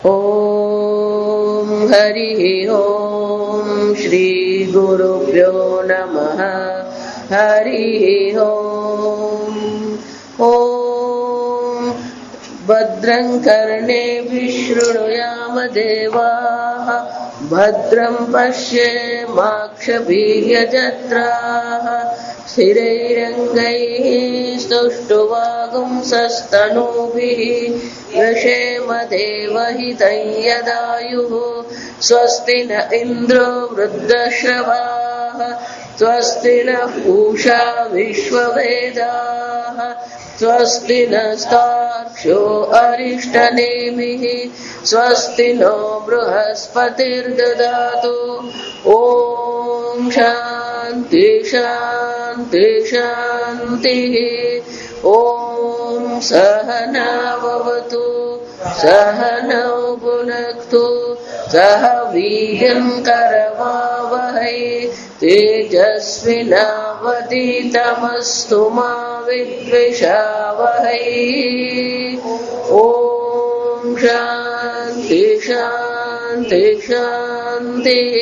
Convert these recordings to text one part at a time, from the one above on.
ओम हरि ओम श्री गुरुभ्यो नमः। हरि ओम। ओम भद्रं कर्णेभिः शृणुयाम देवाः, भद्रं पश्येमाक्षभिः यजत्राः, स्थिरैरङ्गैः स्तुष्टुवागुंसस्तनूभिः व्यशेम देवहितं यदायुः। स्वस्ति न इन्द्रो वृद्धश्रवाः, स्वस्ति नः पूषा विश्ववेदाः, स्वस्ति नस्तार्क्ष्यो अरिष्टनेमिः, स्वस्ति नो बृहस्पतिर्ददातु। ॐ शान्ति शान्ति शान्तिः। ॐ सहना भवतु, सहनौ भुनक्तु, सह वीर्यं करवावहै, तेजस्विनावधीतमस्तु मा विद्विषावहै। ॐ शान्ति शान्ति शान्तिः।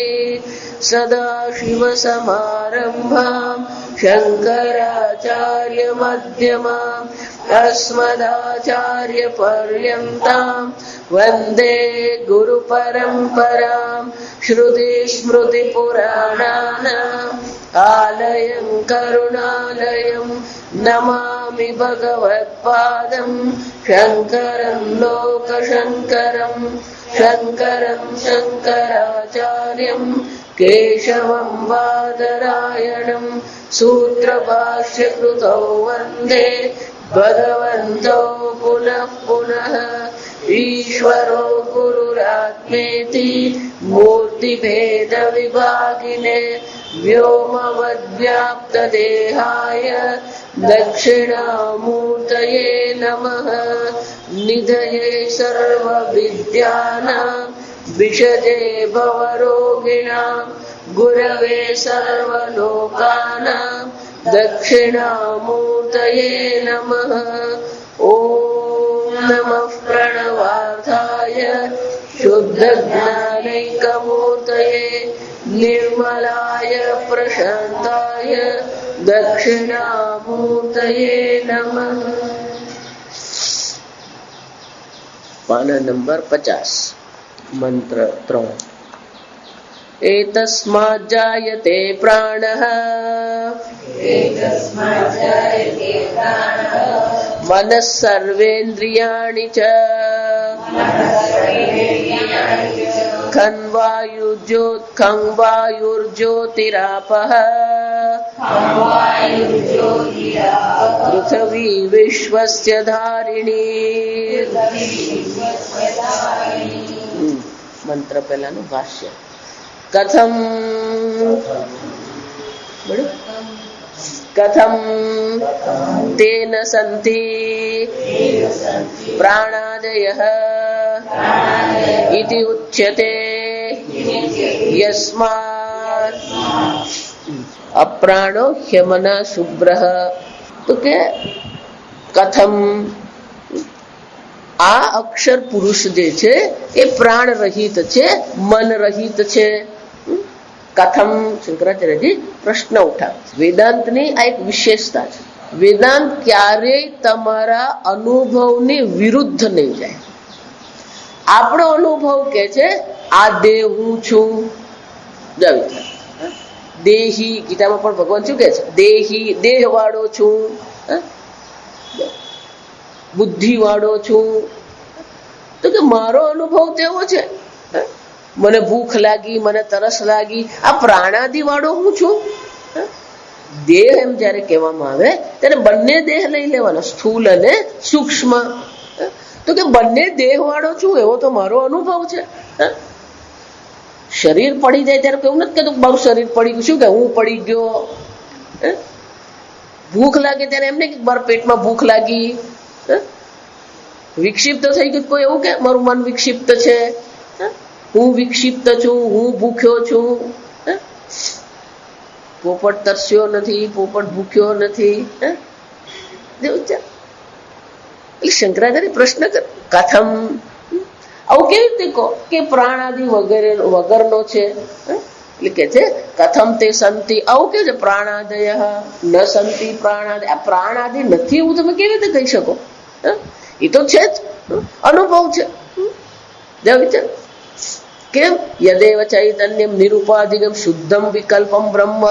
सदाशिवसमारम्भां शङ्कराचार्यमध्यमाम् अस्मदाचार्यपर्यन्तां वन्दे गुरुपरम्पराम्। श्रुतिस्मृतिपुराणानाम् आलयं करुणालयं नमामि भगवत्पादं शङ्करं लोकशङ्करं। शङ्करं शङ्कराचार्यं केशवं बादरायणं सूत्रभाष्यकृतौ वन्दे भगवन्तौ पुनः पुनः। ईश्वरो गुरुरात्मेति मूर्तिभेदविभागिने व्योमवद्व्याप्तदेहाय दक्षिणामूर्तये नमः। निधये सर्वविद्यानां विषजे भवरोगिणां गुरवे सर्वलोकानां दक्षिणामूर्तये नमः। ॐ नमः प्रणवार्थाय शुद्धज्ञानैकमूर्तये निर्मलाय प्रशान्ताय दक्षिणामूर्तये नमः। पाना नंबर 50 मंत्र 3। एतस्मात् जायते प्राणः, मनः सर्वेन्द्रियाणि च, खं वायुर्ज्योतिरापः, पृथिवी विश्वस्य धारिणी। मंत्र पहलाનું ભાષ્ય। कथम तेन सन्ति प्राणादयः इति उच्यते, यस्मात् अप्राणो ह्यमनः शुभ्रः। तो के कथम આ અક્ષર પુરુષ જે છે એ પ્રાણ રહિત છે, મન રહિત છે। કથમ શંકરાચાર્યજી પ્રશ્ન ઉઠાવે। વેદાંતની આ એક વિશેષતા છે। વેદાંત ક્યારેય તમારા અનુભવની વિરુદ્ધ નહીં જાય। આપણો અનુભવ કે છે આ દેહ હું છું, દેહી ગીતામાં પણ ભગવાન શું કે છે, દેહી દેહ વાળો છું, બુદ્ધિ વાળો છું। તો કે મારો અનુભવ તેવો છે, મને ભૂખ લાગી, મને તરસ લાગી, આ પ્રાણાદિ વાળો હું છું। દેહ એમ જયારે કહેવામાં આવે ત્યારે બંને દેહ લઈ લેવાના, સ્થૂલ અને સૂક્ષ્મ। તો કે બંને દેહ વાળો છું એવો તો મારો અનુભવ છે। શરીર પડી જાય ત્યારે કેવું નથી કહેતું મારું શરીર પડી ગયું, શું કે હું પડી ગયો। ભૂખ લાગે ત્યારે એમને મારા પેટમાં ભૂખ લાગી। વિક્ષિપ્ત થઈ ગયું કોઈ એવું કે મારું મન વિક્ષિપ્ત છે, હું વિક્ષિપ્ત છું, હું ભૂખ્યો છું। પોપટ તરસ્યો નથી, પોપટ ભૂખ્યો નથી। શંકરાચાર્ય પ્રશ્ન કર કથમ આવું કેવી રીતે કહો કે પ્રાણાદિ વગેરે વગરનો છે? એટલે કે છે કથમ તે સંતિ, આવું કે છે પ્રાણાદય ન સંતિ પ્રાણાદય, આ પ્રાણાદિ નથી એવું તમે કેવી રીતે કહી શકો? એ તો છે જ, અનુભવ છે. કેમ? યદેવ ચૈતન્યમ નિરુપાધિકમ શુદ્ધમ વિકલ્પમ બ્રહ્મ.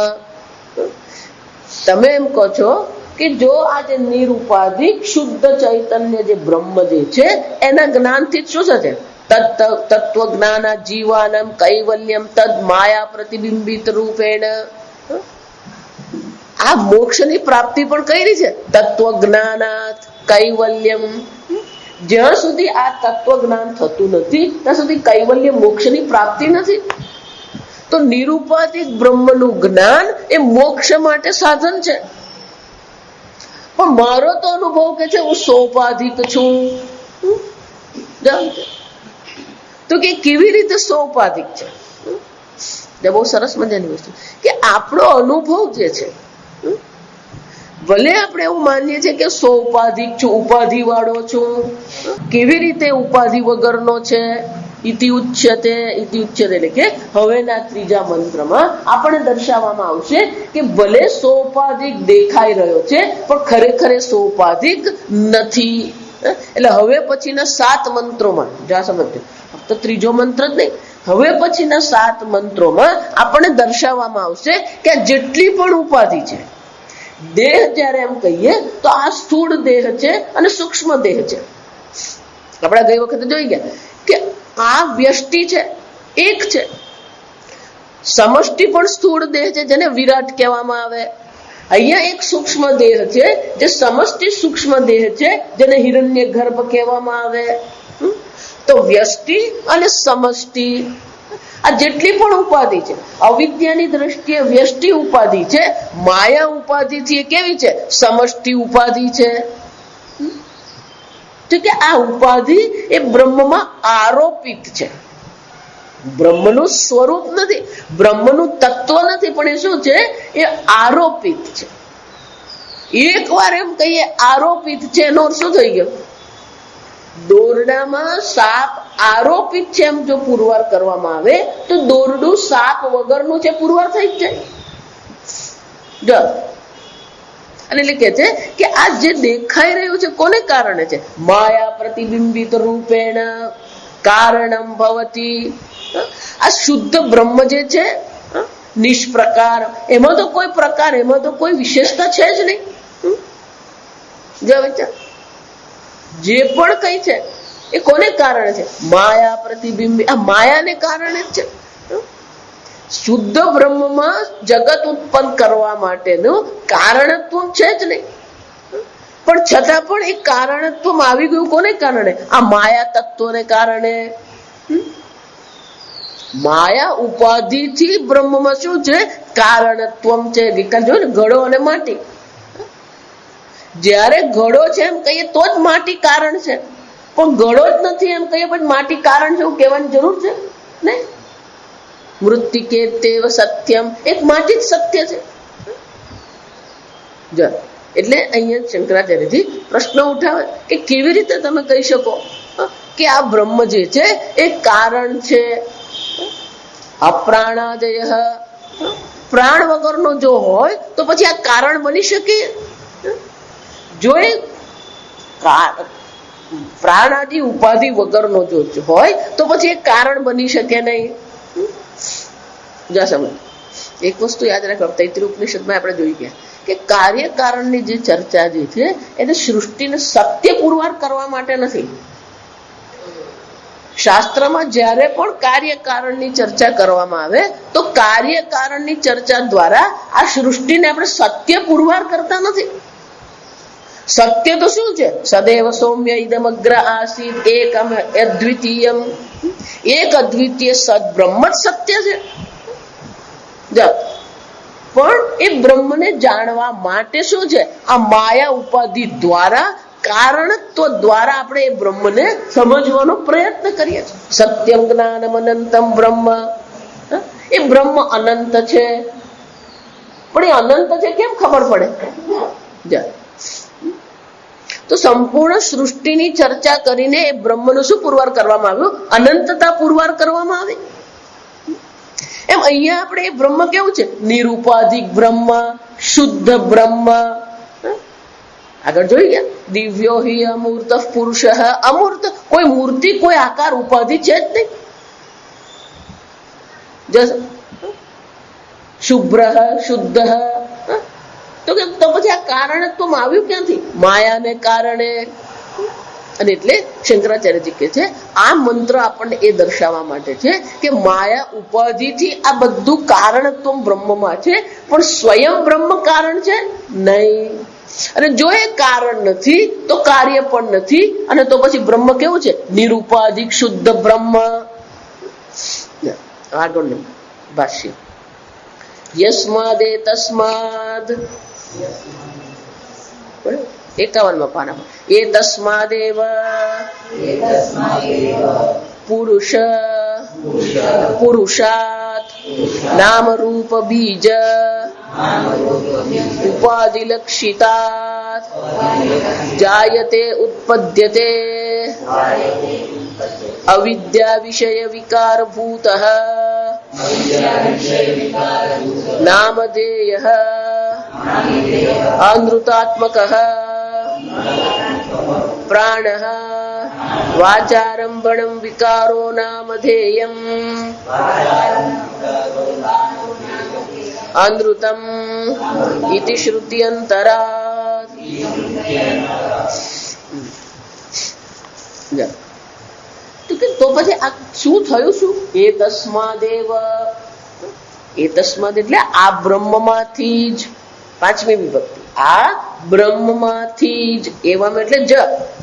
તમે એમ કહો છો કે જો આ જે નિરુપાધિક શુદ્ધ ચૈતન્ય જે બ્રહ્મ જે છે એના જ્ઞાનથી શું થશે? તત્વ જ્ઞાન જીવાનમ કૈવલ્યમ તદ માયા પ્રતિબિંબિત રૂપેણ. આ મોક્ષ ની પ્રાપ્તિ પણ કઈ રહી છે? તત્વ જ્ઞાનાત કૈવલ્યમ. જ્યાં સુધી આ તત્વ જ્ઞાન થતું નથી ત્યાં સુધી કૈવલ્ય મોક્ષ ની પ્રાપ્તિ નથી. તો નિરુપાધિક બ્રહ્મનું જ્ઞાન એ મોક્ષ માટે સાધન છે. પણ મારો તો અનુભવ કે છે હું સોપાધિક છું. તો કે કેવી રીતે સોપાધિક છે? બહુ સરસ મજાની વસ્તુ કે આપણો અનુભવ જે છે, ભલે આપણે એવું માનીએ છીએ કે સોપાધિક છું, ઉપાધિ વાળો છું. કેવી રીતે ઉપાધિ વગરનો છે? ઇતિ ઉચ્યતે. ઇતિ ઉચ્યતે એટલે કે હવેના ત્રીજા મંત્રમાં આપણે દર્શાવવામાં આવશે કે ભલે સોપાધિક દેખાઈ રહ્યો છે પણ ખરેખર સોપાધિક નથી. એટલે હવે પછીના 7 મંત્રોમાં જા સમજજો, ફક્ત ત્રીજો મંત્ર જ નહીં, હવે પછીના 7 મંત્રોમાં આપણને દર્શાવવામાં આવશે કે જેટલી પણ ઉપાધિ છે, દેહ જયારે એમ કહીએ તો આ સ્થૂળ દેહ છે અને સૂક્ષ્મ દેહ છે. આપણે ગઈ વખતે જોઈ ગયા કે આ વ્યષ્ટિ છે, એક છે. સમષ્ટિ પણ સ્થૂળ દેહ છે જેને વિરાટ કહેવામાં આવે. અહીંયા એક સૂક્ષ્મ દેહ છે જે સમષ્ટિ સૂક્ષ્મ દેહ છે જેને હિરણ્ય ગર્ભ કહેવામાં આવે. તો વ્યષ્ટિ અને સમષ્ટિ આ જેટલી પણ ઉપાધિ છે, અવિદ્યાની દ્રષ્ટિએ વ્યષ્ટિ ઉપાધિ છે, માયા ઉપાધિ થી કેવી છે? સમષ્ટિ ઉપાધિ છે. તો કે આ ઉપાધિ એ બ્રહ્મમાં આરોપિત છે. બ્રહ્મનું સ્વરૂપ નથી, બ્રહ્મનું તત્વ નથી, પણ એ શું છે? એ આરોપિત છે. એક વાર એમ કહીએ આરોપિત છે એનો શું થઈ ગયો? દોરડામાં સાપ આરોપિત છે એમ જો પુરવાર કરવામાં આવે તો દોરડું સાપ વગરનું છે, પુરવાર થઈ જ જાય. અને એટલે કે છે કે આ જે દેખાઈ રહ્યું છે કોને કારણે છે? માયા પ્રતિબિંબિત રૂપેણ કારણમ ભવતી. આ શુદ્ધ બ્રહ્મ જે છે નિષ્પ્રકાર, એમાં તો કોઈ પ્રકાર, એમાં તો કોઈ વિશેષતા છે જ નહીં. જે પણ કઈ છે એ કોને કારણે છે? માયા પ્રતિબિંબિત. આ માયાને કારણે જ છે. શુદ્ધ બ્રહ્મમાં જગત ઉત્પન્ન કરવા માટેનું કારણત્વ છે જ નહીં. પણ છતાં પણ એ કારણત્વ આવી ગયું કોને કારણે? આ માયા તત્વને કારણે. માયા ઉપાધિ થી બ્રહ્મમાં શું છે? કારણત્વ છે. જો ને ઘડો અને માટી, જયારે ઘડો છે એમ કહીએ તો જ માટી કારણ છે, પણ ઘડો જ નથી એમ કહીએ પછી માટી કારણ છે એવું કહેવાની જરૂર છે નહીં. મૃત્તિકે તેવ સત્યમ, એક માટી જ સત્ય છે. એટલે અહીંયા શંકરાચાર્યજી પ્રશ્ન ઉઠાવે કે કેવી રીતે તમે કહી શકો કે આ બ્રહ્મ જે છે એ કારણ છે? અપ્રાણાદય, પ્રાણ વગરનો જો હોય તો પછી આ કારણ બની શકે? જો એ પ્રાણાદિ ઉપાધિ વગરનો જો હોય તો પછી એ કારણ બની શકે નહીં. એક વસ્તુ યાદ રાખો, તૈત્રીય ઉપનિષદમાં આપણે જોઈ ગયા કે કાર્યકારણની જે ચર્ચા જે છે એને સૃષ્ટિને સત્ય પુરવાર કરવા માટે નથી. શાસ્ત્રમાં જ્યારે પણ કાર્યકારણની ચર્ચા કરવામાં આવે તો કાર્યકારણની ચર્ચા દ્વારા આ સૃષ્ટિને આપણે સત્ય પુરવાર કરતા નથી. સત્ય તો શું છે? સદૈવ સૌમ્ય ઇદમગ્ર આસીત એકમ અદ્વિતીયમ. એક અદ્વિતીય સદબ્રહ્મ જ સત્ય છે. પણ એ બ્રહ્મને જાણવા માટે શું છે? આ માયા ઉપાધિ દ્વારા, કારણત્વ દ્વારા આપણે એ બ્રહ્મને સમજવાનો પ્રયત્ન કરીએ છીએ. સત્યમ જ્ઞાનમ અનંતમ બ્રહ્મ. એ બ્રહ્મ અનંત છે, પણ એ અનંત છે કેમ ખબર પડે? તો સંપૂર્ણ સૃષ્ટિની ચર્ચા કરીને એ બ્રહ્મનું શું પુરવાર કરવામાં આવ્યું? અનંતતા પુરવાર કરવામાં આવી. એમ અહીંયા આપણે એ બ્રહ્મ કેવું છે? નિરુપાધિક બ્રહ્મ, શુદ્ધ બ્રહ્મ. આગળ જોઈ ગયા, દિવ્યો હિ અમૂર્ત પુરુષ. અમૂર્ત, કોઈ મૂર્તિ, કોઈ આકાર, ઉપાધિ છે જ નહીં. શુભ્ર, શુદ્ધ. તો પછી આ કારણત્વ આવ્યું ક્યાંથી? માયાને કારણે. અને એટલે શંકરાચાર્યજી કહે છે આ મંત્ર આપણને એ દર્શાવવા માટે છે કે માયા ઉપાધિથી આ બધું કારણત્વ બ્રહ્મમાં છે, પણ સ્વયં બ્રહ્મ કારણ છે નહીં. અને જો એ કારણ નથી તો કાર્ય પણ નથી. અને તો પછી બ્રહ્મ કેવું છે? નિરુપાધિક શુદ્ધ બ્રહ્મ. આગળ ભાષ્ય યસ્માદે તસ્માદ 51 પાનામાં એ તસ્માદેવ પુરુષ પુરુષાત નામ રૂપ બીજ ઉપાધિલક્ષિતાત જાયતે ઉત્પદ્યતે અવિદ્યા વિષય વિકારભૂતઃ નામધેયઃ અનૃતાત્મકઃ પ્રાણઃ વાચારંભણં વિકારો નામધેયં અનૃતમ ઇતિ શ્રુત્યંતરાત. તો પછી આ શું થયું? શું એ તસ્માદેવ? એ તસ્માદ એટલે આ બ્રહ્મમાંથી જ. પાંચમી વિભક્તિ, આ બ્રહ્મમાંથી જ. એવામાં એટલે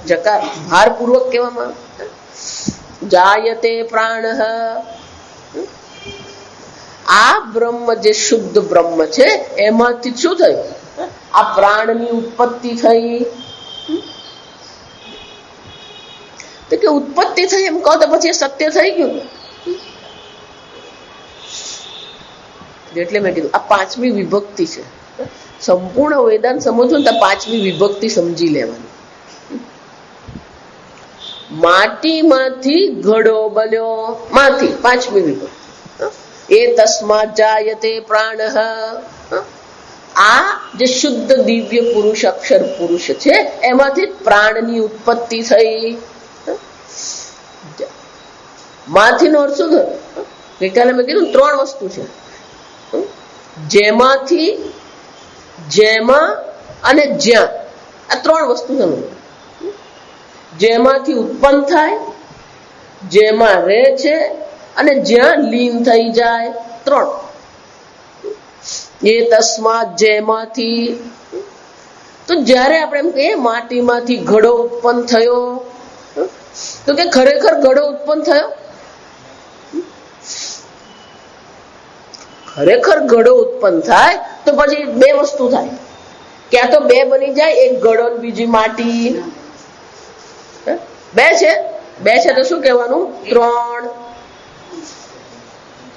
જકાર ભારપૂર્વક કહેવામાં. જાયતે પ્રાણ. આ બ્રહ્મ જે શુદ્ધ બ્રહ્મ છે એમાંથી શું થયું? આ પ્રાણની ઉત્પત્તિ થઈ. તો કે ઉત્પત્તિ થઈ એમ કહો તો પછી સત્ય થઈ ગયું. એટલે મેં કીધું આ પાંચમી વિભક્તિ છે. સંપૂર્ણ વેદાંત સમજો ને તો પાંચમી વિભક્તિ સમજી લેવાની. માટીમાંથી ઘડો બન્યો, માંથી પાંચમી વિભક્તિ. એ તસ્માત જાયતે પ્રાણ. આ જે શુદ્ધ દિવ્ય પુરુષ અક્ષર પુરુષ છે એમાંથી પ્રાણની ઉત્પત્તિ થઈ. માંથી નો અર્થ શું થયો? ગઈકાલે મેં કીધું 3 વસ્તુ છે. જેમાંથી, જેમાં અને જ્યાં. આ 3 વસ્તુ સમજો. જેમાંથી ઉત્પન્ન થાય, જેમાં રહે છે અને જ્યાં લીન થઈ જાય. 3. એ તસ્માત જેમાંથી. તો જ્યારે આપણે એમ કહીએ માટીમાંથી ઘડો ઉત્પન્ન થયો, તો કે ખરેખર ઘડો ઉત્પન્ન થયો? ખરેખર ઘડો ઉત્પન્ન થાય તો પછી 2 વસ્તુ થાય. ક્યાં તો 2 બની જાય, એક ઘડો ને બીજી માટી. 2 છે, 2 છે તો શું કહેવાનું? 3.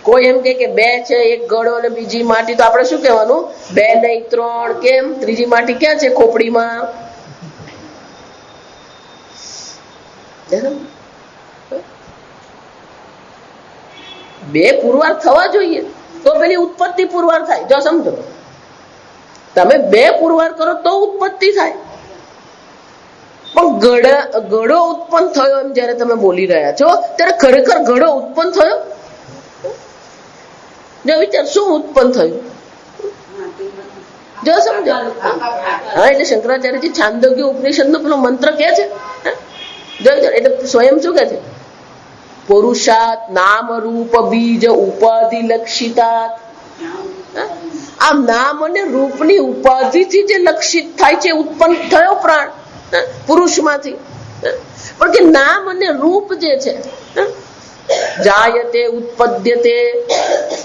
કોઈ એમ કે 2 છે, એક ઘડો અને બીજી માટી, તો આપણે શું કહેવાનું? 2 નહીં 3. કેમ? ત્રીજી માટી ક્યાં છે? ખોપડીમાં. 2 પુરવાર થવા જોઈએ તો પેલી ઉત્પત્તિ પુરવાર થાય. જો સમજો, તમે 2 પુરવાર કરો તો ઉત્પત્તિ થાય. પણ ઘડો ઉત્પન્ન થયો એમ જયારે તમે બોલી રહ્યા છો ત્યારે ખરેખર ઘડો ઉત્પન્ન થયો? જો વિચાર, શું ઉત્પન્ન થયું? જો સમજો. હા, એટલે શંકરાચાર્યજી છાંદોગ્ય ઉપનિષદ નો પેલો મંત્ર કે છે. જો એટલે સ્વયં શું કે છે? પુરુષાત નામ રૂપ બીજ ઉપાધિ લક્ષિતાત. આ નામ અને રૂપની ઉપાધિથી જે લક્ષિત થાય છે, ઉત્પન્ન થયો પ્રાણ પુરુષમાંથી. પણ કે નામ અને રૂપ જે છે જાયતે ઉત્પદ્યતે,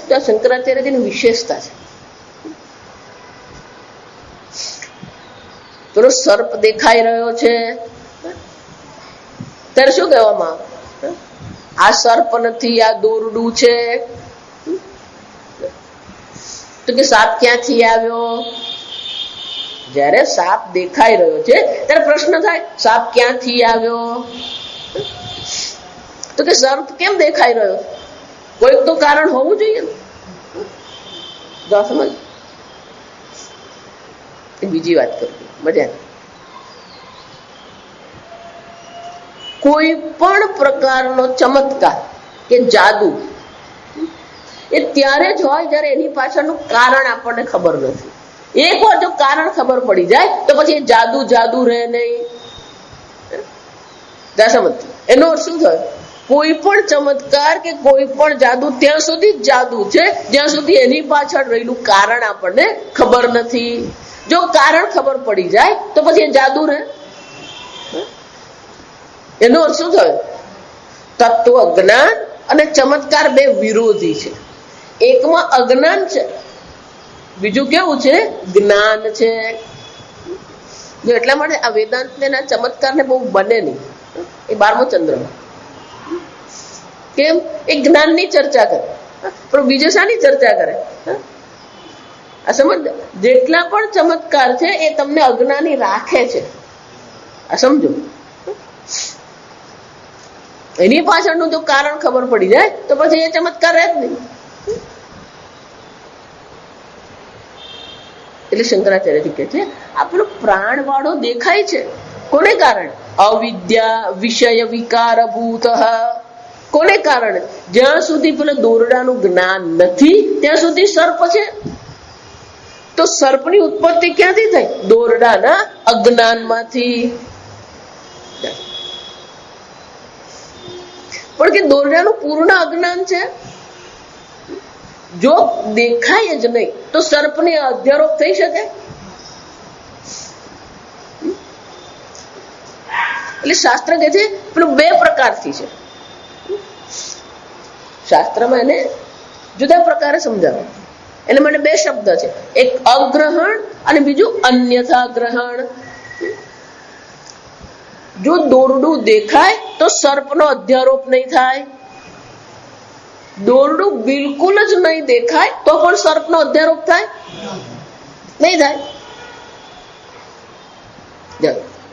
તો શંકરાચાર્યજીની વિશેષતા છે. પેલો સર્પ દેખાઈ રહ્યો છે ત્યારે શું કહેવામાં આવે? આ સર્પ નથી, આ દોરડું છે. તો કે સાપ ક્યાંથી આવ્યો? જ્યારે સાપ દેખાઈ રહ્યો છે ત્યારે પ્રશ્ન થાય સાપ ક્યાંથી આવ્યો? તો કે સર્પ કેમ દેખાઈ રહ્યો? કોઈક તો કારણ હોવું જોઈએ ને. સમજ. બીજી વાત કરું, મજા. કોઈ પણ પ્રકારનો ચમત્કાર કે જાદુ એ ત્યારે જ હોય જ્યારે એની પાછળનું કારણ આપણને ખબર નથી. એકવાર જો કારણ ખબર પડી જાય તો પછી એ જાદુ જાદુ રહે નહીં. સમજ. એનો અર્થ શું થયો? કોઈ પણ ચમત્કાર કે કોઈ પણ જાદુ ત્યાં સુધી જ જાદુ છે જ્યાં સુધી એની પાછળ રહેલું કારણ આપણને ખબર નથી. જો કારણ ખબર પડી જાય તો પછી એ જાદુ રહે. એનો અર્થ શું થયો? તત્વ જ્ઞાન અને ચમત્કાર બે વિરોધી છે. એકમાં અજ્ઞાન છે, બીજું કેવું છે? જ્ઞાન છે. જો એટલા માટે આ વેદાંત ના ચમત્કાર ને બહુ બને નહીં. એ 12મો ચંદ્ર કેમ? એ જ્ઞાનની ચર્ચા કરે, પણ બીજે શાની ચર્ચા કરે? આ સમજ. જેટલા પણ ચમત્કાર છે એ તમને અજ્ઞાની રાખે છે. આ સમજો. એની પાછળનું જો કારણ ખબર પડી જાય તો પછી એ ચમત્કાર રહે જ નહીં. એટલે શંકરાચાર્યજી કહે છે આ પેલો પ્રાણ વાળો દેખાય છે, કોને કારણે? અવિદ્યા વિષય વિકાર ભૂત. કોને કારણે? જ્યાં સુધી પેલા દોરડાનું જ્ઞાન નથી ત્યાં સુધી સર્પ છે. તો સર્પની ઉત્પત્તિ ક્યાંથી થઈ? દોરડાના અજ્ઞાનમાંથી. પણ કે દોરડાનું પૂર્ણ અજ્ઞાન છે. જો દેખાય જ નહીં તો સર્પને અધ્યારોપ થઈ શકે? એટલે શાસ્ત્ર કહે છે પેલું બે પ્રકારથી છે. શાસ્ત્રમાં એને જુદા પ્રકારે સમજાવે. એના માટે બે શબ્દ છે, એક અગ્રહણ અને બીજું અન્યથા ગ્રહણ. જો દોરડું દેખાય તો સર્પનો અધ્યારોપ નહીં થાય. દોરડું બિલકુલ જ નહીં દેખાય તો પણ સર્પનો અધ્યારોપ થાય નહીં થાય.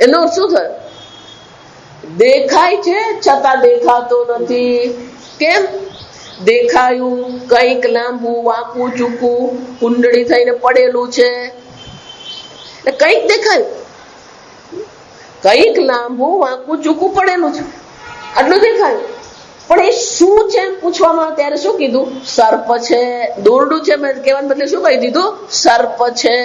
એનો અર્થ શું થયો? દેખાય છે છતાં દેખાતો નથી. કેમ? દેખાયું કંઈક લાંબુ વાંકું ચૂકું કુંડળી થઈને પડેલું છે, એટલે કંઈક દેખાયું. કંઈક લાંબુ વાંકું ચૂકું પડેલું છે, આટલું દેખાયું. પણ એ શું છે પૂછવામાં ત્યારે શું કીધું? સર્પ છે. દોરડું છે કહેવાને બદલે શું કહી દીધું? સર્પ છે.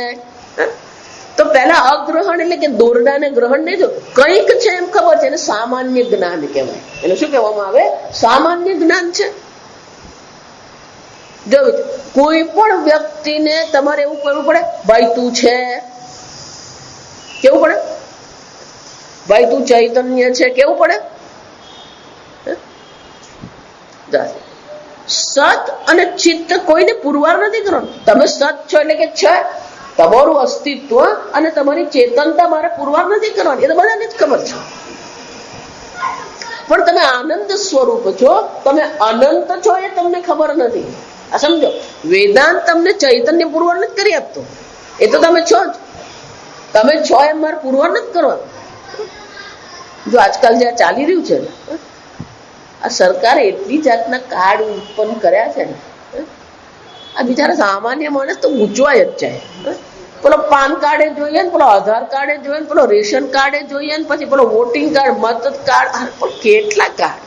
તો પહેલા અગ્રહણ એટલે કે દોરડાને ગ્રહણ નહીં, જો કંઈક છે એમ ખબર છે એને સામાન્ય જ્ઞાન કહેવાય. એને શું કહેવામાં આવે? સામાન્ય જ્ઞાન છે. જો કોઈ પણ વ્યક્તિને તમારે એવું કરવું પડે, ભાઈ તું છે, કેવું પડે? ભાઈ તું ચૈતન્ય છે, કેવું પડે? સત અને ચિત્ત કોઈને પુરવાર નથી કરવાનું. તમે સત છો એટલે કે છે, તમારું અસ્તિત્વ અને તમારી ચેતનતા મારે પુરવાર નથી કરવાની. એ તો બધાને જ ખબર છે. પણ તમે આનંદ સ્વરૂપ છો, તમે અનંત છો એ તમને ખબર નથી. આ સમજો. વેદાંત તમને ચૈતન્ય પુરવાર નથી કરી આપતો. એ તો તમે છો જ. તમે છો એમ મારે પુરવાર નથી કરવાનું. જો આજકાલ જે ચાલી રહ્યું છે ને, આ સરકારે એટલી જાતના કાર્ડ ઉત્પન્ન કર્યા છે ને, આ બિચારા સામાન્ય માણસ તો ગૂંચવાય જ જાય. પેલો પાન કાર્ડે જોઈએ ને, પેલો આધાર કાર્ડે જોઈએ ને, પેલો રેશન કાર્ડે જોઈએ ને, પછી પેલો વોટિંગ કાર્ડ, મત કાર્ડ, પણ કેટલા કાર્ડ!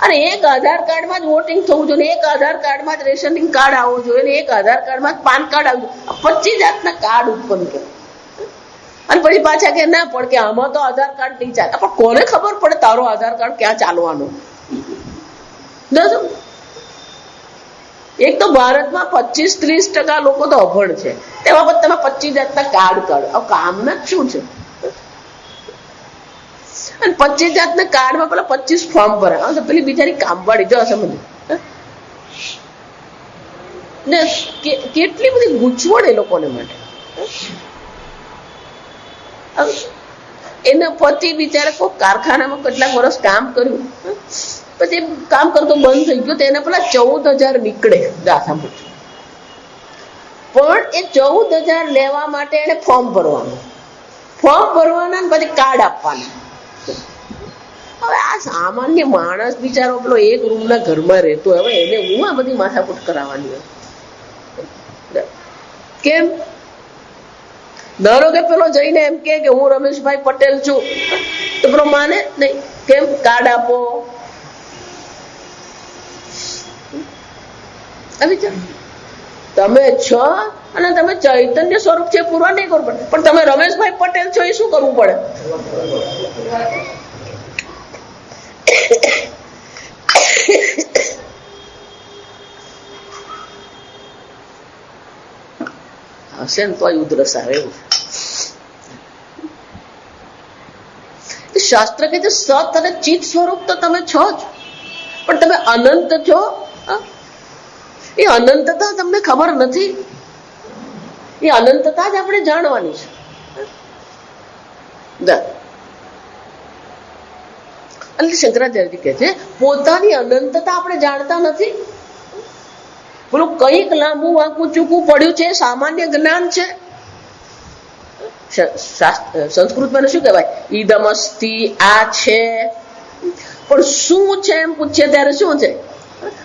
અને એક આધાર કાર્ડમાં જ વોટિંગ થવું જોઈએ, એક આધાર કાર્ડમાં જ રેશનિંગ કાર્ડ આવવું જોઈએ, એક આધાર કાર્ડમાં જ પાન કાર્ડ આવવું જોઈએ. 25 જાતના કાર્ડ ઉત્પન્ન કરે. અને પછી પાછા કે ના પણ કે આમાં તો આધાર કાર્ડ નહીં ચાલે. પણ કોને ખબર પડે તારો આધાર કાર્ડ ક્યાં ચાલવાનો? એક તો ભારતમાં 25-30% લોકો તો અભણ છે, તે બાબત તમે 25 જાતના કાર્ડ કાઢો. કામના શું છે? અને 25 જાતના કાર્ડમાં પેલા 25 ફોર્મ ભરાય. પેલી બિચારી કામવાળી જો સમજ ને કેટલી બધી ગૂંચવણ એ લોકોને માટે. એના પતિ બિચારા કોઈ કારખાનામાં કેટલાક વર્ષ કામ કર્યું, પછી કામ કરતો બંધ થઈ ગયો તો એને પેલા 14,000 નીકળે. પણ એ 14,000 લેવા માટે એને ફોર્મ ભરવાનું, ફોર્મ ભરવાના ને પછી કાર્ડ આપવાના. હવે આ સામાન્ય માણસ બિચારો પેલો એક રૂમના ઘરમાં રહેતો, હવે એને હું આ બધી માથાકૂટ કરાવવાની હોય? કેમ? ધારો કે પેલો જઈને એમ કે હું રમેશભાઈ પટેલ છું, તો પેલો માને નહીં. કેમ? કાર્ડ આપો. તમે છો અને તમે ચૈતન્ય સ્વરૂપ છે પૂરા નહીં કરવું પડે, પણ તમે રમેશભાઈ પટેલ છો એ શું કરવું પડે? હશે ને તો ઉધરસ આવે એવું. શાસ્ત્ર કે છે સત અને ચિત સ્વરૂપ તો તમે છો જ, પણ તમે અનંત છો. એ અનંતતા તમને ખબર નથી. એ અનંતતા જ આપણે જાણવાની છે. એટલે શંકરાચાર્યજી કહે છે પોતાની અનંતતા આપણે જાણતા નથી. પેલું કંઈક લાંબુ વાંકું ચૂકવું પડ્યું છે સામાન્ય જ્ઞાન છે. સંસ્કૃતમાં શું કહેવાય? ઈદમસ્તિ, આ છે. પણ શું છે એમ પૂછીએ ત્યારે શું છે?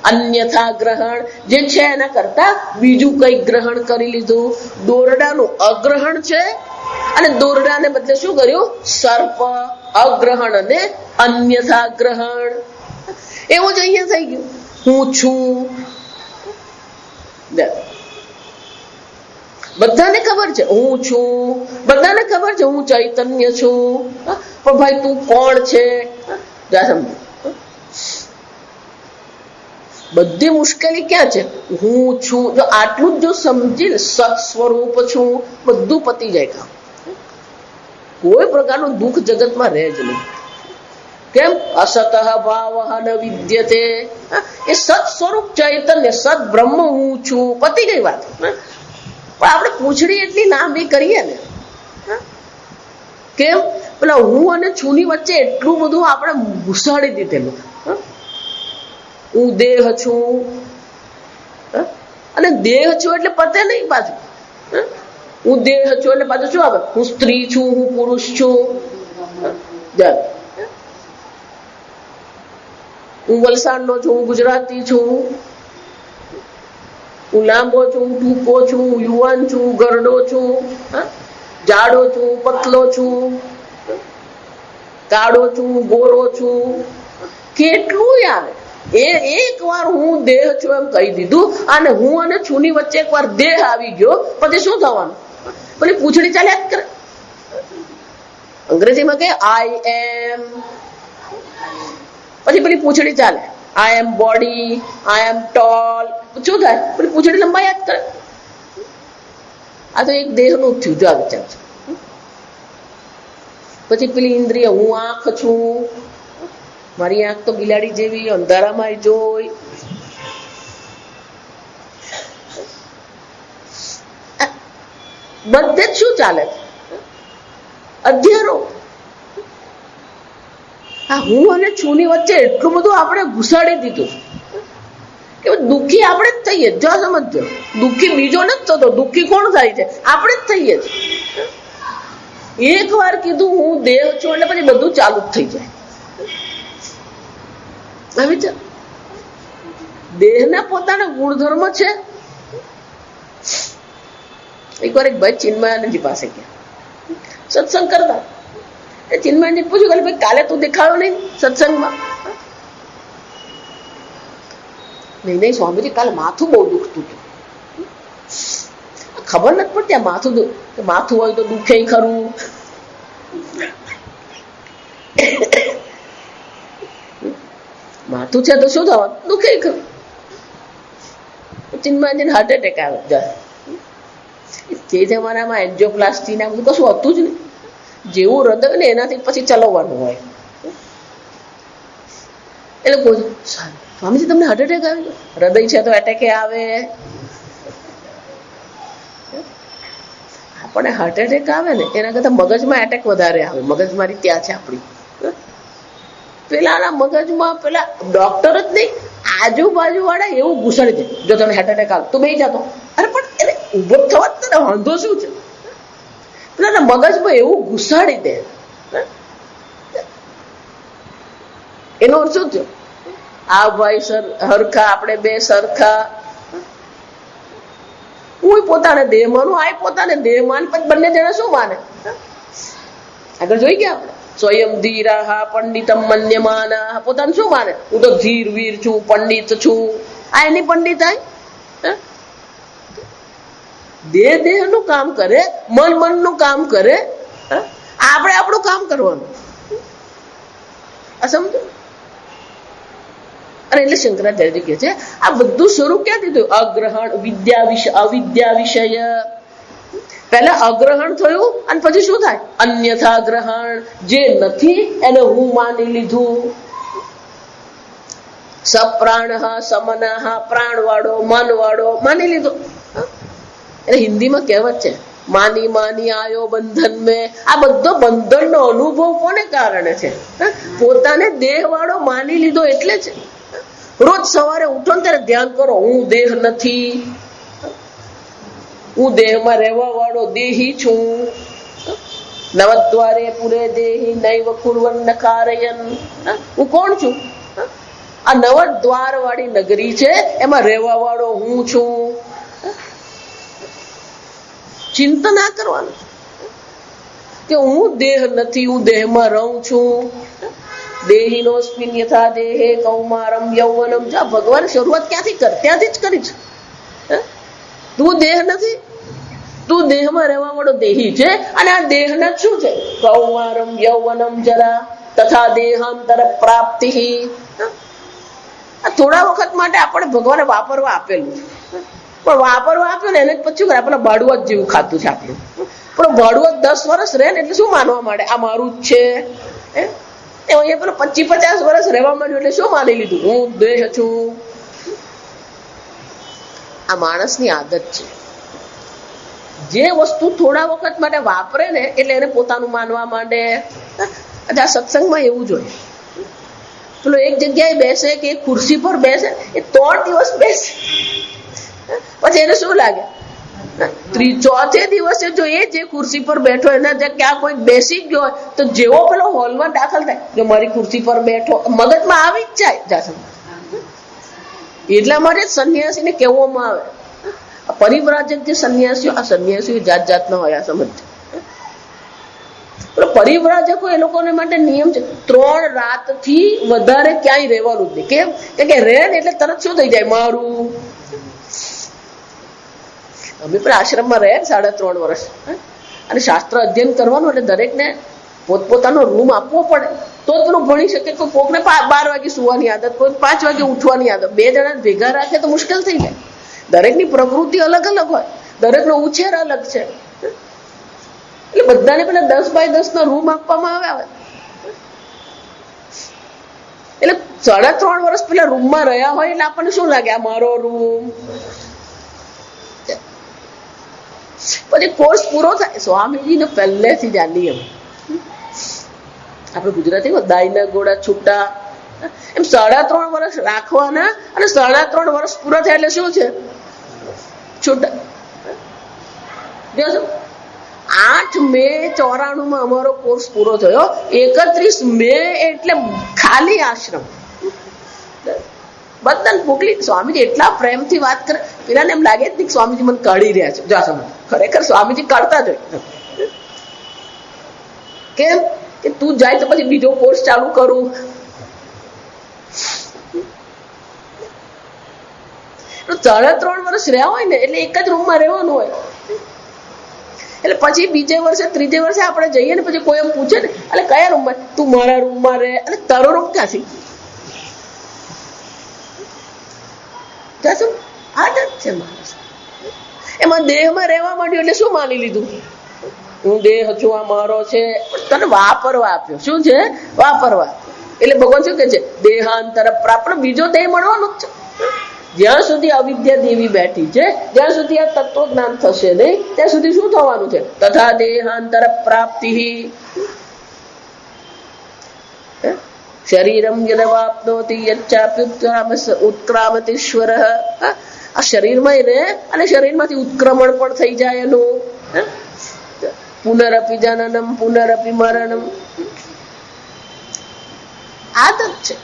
અન્યથા ગ્રહણ. જે છે એના કરતા બીજું કઈક ગ્રહણ કરી લીધું. દોરડાનું અગ્રહણ છે અને દોરડાને બદલે શું કર્યું? સર્પ. અગ્રહણ અને અન્યથા ગ્રહણ. એવું જ અહીંયા થઈ ગયું. હું છું. બધાને ખબર છે હું છું, બધાને ખબર છે હું ચૈતન્ય છું, પણ ભાઈ તું કોણ છે? બધી મુશ્કેલી ક્યાં છે? હું છું. જો આટલું જ જો સમજીને સત સ્વરૂપ છું, બધું પતી જાય કામ. કોઈ પ્રકારનું દુઃખ જગતમાં રહે જ નહીં. કેમ? અસત ભાવ ન વિદ્યતે. એ સત સ્વરૂપ ચૈતન્ય સત બ્રહ્મ હું છું, પતી ગઈ વાત. પણ આપણે પૂછડી એટલી લાંબી કરીએ ને. કેમ? પેલા હું અને છું ની વચ્ચે એટલું બધું આપણે ઘુસાડી દીધેલું. હું દેહ છું અને દેહ છું એટલે પતે નહીં પાછું. હું દેહ છું એટલે પાછું શું આવે? હું સ્ત્રી છું, હું પુરુષ છું. હું વલસાડનો છું, હું ગુજરાતી છું, હું લાંબો છું, હું ટૂંકો છું, હું યુવાન છું, ગરડો છું, જાડો છું, પતલો છું, કાળો છું, ગોરો છું. કેટલું આવે. એ એક વાર હું દેહ છું એમ કહી દીધું અને હું અને છું ની વચ્ચે એક વાર દેહ આવી ગયો, પછી શું થવાનું? પેલી પૂછડી ચાલ્યા કરે. અંગ્રેજીમાં કે આઈ એમ, પછી પેલી પૂછડી ચાલે. આઈ એમ બોડી, આઈ એમ ટોલ. શું થાય? પેલી પૂછડી લંબાઈ જ કરે. આ તો એક દેહ નું થયું. જો વિચાર છે. પછી પેલી ઇન્દ્રિય, હું આંખ છું, મારી આંખ તો બિલાડી જેવી અંધારામાં જોઈ. બધે જ શું ચાલે? અધ્યારો. આ હું અને છું ની વચ્ચે એટલું બધું આપણે ઘુસાડી દીધું કે દુઃખી આપણે જ થઈએ. જો સમજો, દુઃખી બીજો નથી થતો. દુઃખી કોણ થાય છે? આપણે જ થઈએ છીએ. એક વાર કીધું હું દેહ છું એટલે પછી બધું ચાલુ જ થઈ જાય. દેહના પોતાના ગુણધર્મ છે. એકવાર એક ભાઈ ચિન્મયાનંદજી પાસે ગયા, સત્સંગ કરતા. એ ચિન્મયાનંદજી પૂછ્યું કે ભાઈ કાલે તું દેખાયો નહીં સત્સંગમાં? નહીં સ્વામીજી, કાલે માથું બહુ દુખતું હતું. ખબર નથી પડતી આ માથું હોય તો દુખે ખરું. માથું છે તો શું થવાનું? દુખે ખરું. ચિન્મયાનંદજીને હાર્ટ એટેક આવ્યો. તે જમાનામાં એન્જિયોપ્લાસ્ટી ના બધું કશું હતું જ નહીં. જેવું હૃદય ને એનાથી પછી ચલાવવાનું હોય. એટલે કોઈ સ્વામીજી તમને હાર્ટ એટેક આવ્યો? હૃદય છે તો એટેક આવે. આપણને હાર્ટ એટેક આવે ને એના કરતા મગજમાં એટેક વધારે આવે. મગજમારી ત્યાં છે આપણી. પેલાના મગજમાં પેલા ડોક્ટર જ નહીં, આજુબાજુ વાળા એવું ઘુસાડી દે, જો તમને હાર્ટ એટેક આવે તો બે જતો. અરે પણ ઉભો થવા તને વાંધો શું છે? પેલા મગજમાં એવું ઘુસાડી દે. એનો અર્થ શું થયો? આ ભાઈ હરખા, આપણે બે સરખા. હું પોતાને દેહ માનું, આ પોતાને દેહ માન, પછી બંને જણા શું માને? આગળ જોઈ ગયા આપણે. સ્વયં ધીરા પંડિતમ મન્યમાના. પોતાને શું માને? હું તો ધીર વીર છું, પંડિત છું. આ એની પંડિતાઈ. દેહ દેહ નું કામ કરે, મન મન નું કામ કરે, આપણે આપણું કામ કરવાનું. આ સમજો? અને એટલે શંકરાચાર્ય કહે છે આ બધું શરૂ ક્યાંથી થયું? અગ્રહણ, અવિદ્યા વિષય. પહેલા અગ્રહણ થયું અને પછી શું થાય? અન્યથા ગ્રહણ. જે નથી એને હું માની લીધું. સપ્રાણ સમનઃ, પ્રાણ વાળો, મન વાળો માની લીધો. એટલે હિન્દીમાં કહેવત છે, માની માની આયો બંધન મેં. આ બધો બંધનનો અનુભવ કોને કારણે છે? પોતાને દેહ વાળો માની લીધો એટલે છે. રોજ સવારે ઉઠો ને ત્યારે ધ્યાન કરો, હું દેહ નથી, હું દેહમાં રહેવા વાળો દેહી છું. નવદ્વારે પુરે દેહી નૈવ કુર્વન કારયન. હું કોણ છું? આ નવદ્વાર વાળી નગરી છે, એમાં રહેવા વાળો હું છું. ચિંતન આ કરવાનું કે હું દેહ નથી, હું દેહમાં રહું છું. દેહિનોસ્મિન યથા દેહે કૌમારમ યૌવનમ. જા ભગવાન શરૂઆત ક્યાંથી કરે? ત્યાંથી જ કરી છે. તું દેહ નથી, તું દેહમાં રહેવા વાળો દેહી છે. અને આ દેહના શું છે? કૌમારમ યૌવનમ જરા તથા દેહાંતર પ્રાપ્તિ. થોડા વખત માટે આપણે ભગવાને વાપરવા આપેલું છે, પણ વાપરવા આપ્યું ને એને પછી આપણે ભાડું જ જેવું ખાતું છે આપણું. પણ ભાડું 10 વર્ષ રહે ને એટલે શું માનવા માંડે? આ મારું જ છે. અહીંયા પેલો 25-50 વર્ષ રહેવા માંડ્યું એટલે શું માની લીધું? હું દેહ છું. આ માણસની આદત છે. જે વસ્તુ થોડા વખત માટે વાપરે ને એટલે એને પોતાનું માનવા માંડે. આ સત્સંગમાં એવું જ હોય. પેલો એક જગ્યાએ બેસે કે એક ખુરશી પર બેસે, એ 3 દિવસ બેસે, પછી એને શું લાગે? ચોથે દિવસે જો એ જે ખુરશી પર બેઠો એના ક્યાં કોઈ બેસી ગયો હોય તો જેવો પેલો હોલમાં દાખલ થાય, જો મારી ખુરશી પર બેઠો, મગજમાં આવી જ જાય. એટલા માટે સંન્યાસીને કહેવામાં આવે, પરિવ્રાજક જે સંન્યાસીઓ, આ સંન્યાસીઓ જાત જાતના હોય. આ સમજ. પરિવ્રાજકો એ લોકોને માટે નિયમ છે 3 રાતથી વધારે ક્યાંય રહેવાનું જ નહીં. કેમ? કે રહે ને એટલે તરત શું થઈ જાય? મારું. અમે પણ આશ્રમમાં રહ્યા 3.5 વર્ષ, અને શાસ્ત્ર અધ્યયન કરવાનું એટલે દરેકને પોતપોતાનો રૂમ આપવો પડે તો જ પેલું ભણી શકે. કોઈ કોકને 12 વાગે સુવાની આદત, કોઈ 5 વાગે ઉઠવાની આદત, 2 જણા ભેગા રાખે તો મુશ્કેલ થઈ જાય. દરેકની પ્રવૃત્તિ અલગ અલગ હોય, દરેકનો ઉછેર અલગ છે. એટલે બધાને પેલા 10 બાય 10 ના રૂમ આપવામાં આવે. એટલે 3.5 વર્ષ પેલા રૂમમાં રહ્યા હોય એટલે આપણને શું લાગે? આ મારો રૂમ. પછી કોર્સ પૂરો થાય, સ્વામીજીને પહેલેથી જ આ નિયમ. આપણે ગુજરાતીમાં દાઈના ગોળા છૂટા, એમ 3.5 વર્ષ રાખવાના, અને 3.5 વર્ષ પૂરા થાય એટલે શું છે? છૂટા. 8 મે 94 અમારો કોર્સ પૂરો થયો. 31 મે એટલે ખાલી આશ્રમ. બધાને મોકલી. સ્વામીજી એટલા પ્રેમથી વાત કરે, પેલાને એમ લાગે જ નહીં સ્વામીજી મને કાઢી રહ્યા છે. જા સમજ, ખરેખર સ્વામીજી કાઢતા જ હોય. કેમ? કે તું જાય તો પછી બીજો કોર્સ ચાલુ કરું. 3.5 વર્ષ રહ્યા હોય ને એટલે એક જ રૂમમાં રહેવાનું હોય. એટલે પછી બીજે વર્ષે, ત્રીજે વર્ષે આપણે જઈએ ને પછી કોઈ એમ પૂછે ને, એટલે કયા રૂમમાં? તું મારા રૂમમાં રહે. એટલે તારો રૂમ ક્યાંથી? આદત છે માણસ. એમાં દેહમાં રહેવા માંડ્યું એટલે શું માની લીધું? હું દેહ છું, આ મારો છે. તને વાપરવા આપ્યો. શું છે? વાપરવા. એટલે ભગવાન શું કે છે? દેહાંતર પ્રાપ્ત. બીજો દેહ મળવાનો જ છે. જ્યાં સુધી અવિદ્યા દેવી બેઠી છે, જ્યાં સુધી આ તત્વ જ્ઞાન થશે નહીં, ત્યાં સુધી શું થવાનું છે? તથા દેહાંતર પ્રાપ્તિ. શરીરમ યદવાપ્નોતિ ઉત્ક્રામતીશ્વર. આ શરીરમાં રહે અને શરીરમાંથી ઉત્ક્રમણ પણ થઈ જાય એનું. પુનરપી જનનમ પુનરપી મરણમ. આદત છે.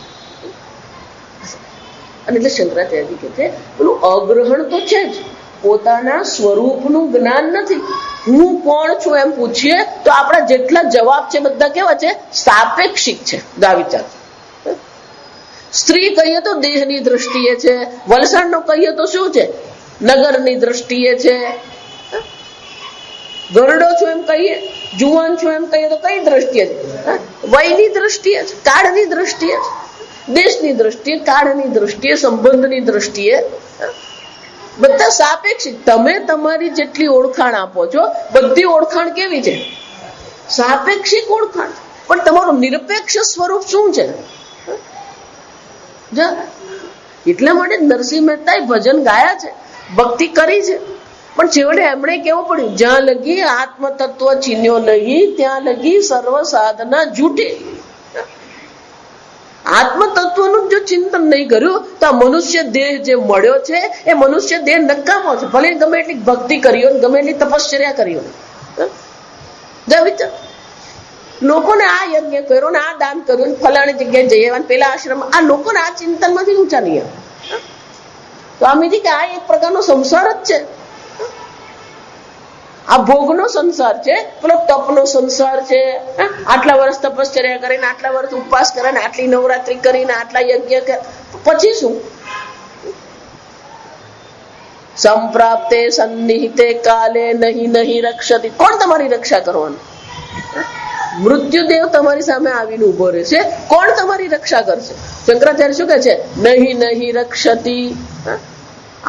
અને એટલે શંકરાચાર્ય કહે છે પેલું અગ્રહણ તો છે જ, પોતાના સ્વરૂપનું જ્ઞાન નથી. હું કોણ છું એમ પૂછીએ તો આપણા જેટલા જવાબ છે બધા કેવા છે? સાપેક્ષિક છે. વિચાર, સ્ત્રી કહીએ તો દેહની દ્રષ્ટિએ છે, વલસાડનો કહીએ તો શું છે? નગરની દ્રષ્ટિએ છે. ગરડો છું એમ કહીએ, જુવાન છું એમ કહીએ તો કઈ દ્રષ્ટિએ છે? વયની દ્રષ્ટિએ છે, કાળની દ્રષ્ટિએ છે, દેશની દ્રષ્ટિએ, કાળની દ્રષ્ટિએ, સંબંધની દ્રષ્ટિએ. બધા સાપેક્ષિક. તમે તમારી જેટલી ઓળખાણ આપો છો બધી ઓળખાણ કેવી છે? સાપેક્ષિક ઓળખાણ. પણ તમારું નિરપેક્ષ સ્વરૂપ શું છે? એટલા માટે નરસિંહ મહેતાએ ભજન ગાયા છે, ભક્તિ કરી છે, પણ છેવટે એમણે કેવું પડ્યું? જ્યાં લગી આત્મ તત્વ ચીન્યો નહીં ત્યાં લગી સર્વ સાધના જૂઠે. આત્મ તત્વનું જો ચિંતન નહીં કર્યું તો આ મનુષ્ય દેહ જે મળ્યો છે એ મનુષ્ય દેહ નકામો છે. ભલે ગમે એટલી ભક્તિ કરી હોય, ગમે એટલી તપશ્ચર્યા કરી હોય. લોકોને આ યજ્ઞ કર્યો ને આ દાન કર્યું, ફલાણી જગ્યાએ જઈએ, પેલા આશ્રમ, આ લોકોને આ ચિંતન માંથી ઊંચા નહીં આવે. સ્વામીજી કે આ એક પ્રકારનો સંસાર જ છે. આ ભોગનો સંસાર છે, પેલો તપનો સંસાર છે. આટલા વર્ષ તપશ્ચર્યા કરીને, આટલા વર્ષ ઉપવાસ કરીને, આટલી નવરાત્રી કરીને, આટલા યજ્ઞ કરે, પછી શું? સંપ્રાપ્તે સન્નિહિતે કાલે નહીં નહીં રક્ષતી. કોણ તમારી રક્ષા કરવાનું? મૃત્યુદેવ તમારી સામે આવીને ઉભો રહેશે, કોણ તમારી રક્ષા કરશે? શંકરાચાર્ય શું કહે છે? નહીં નહીં રક્ષતી.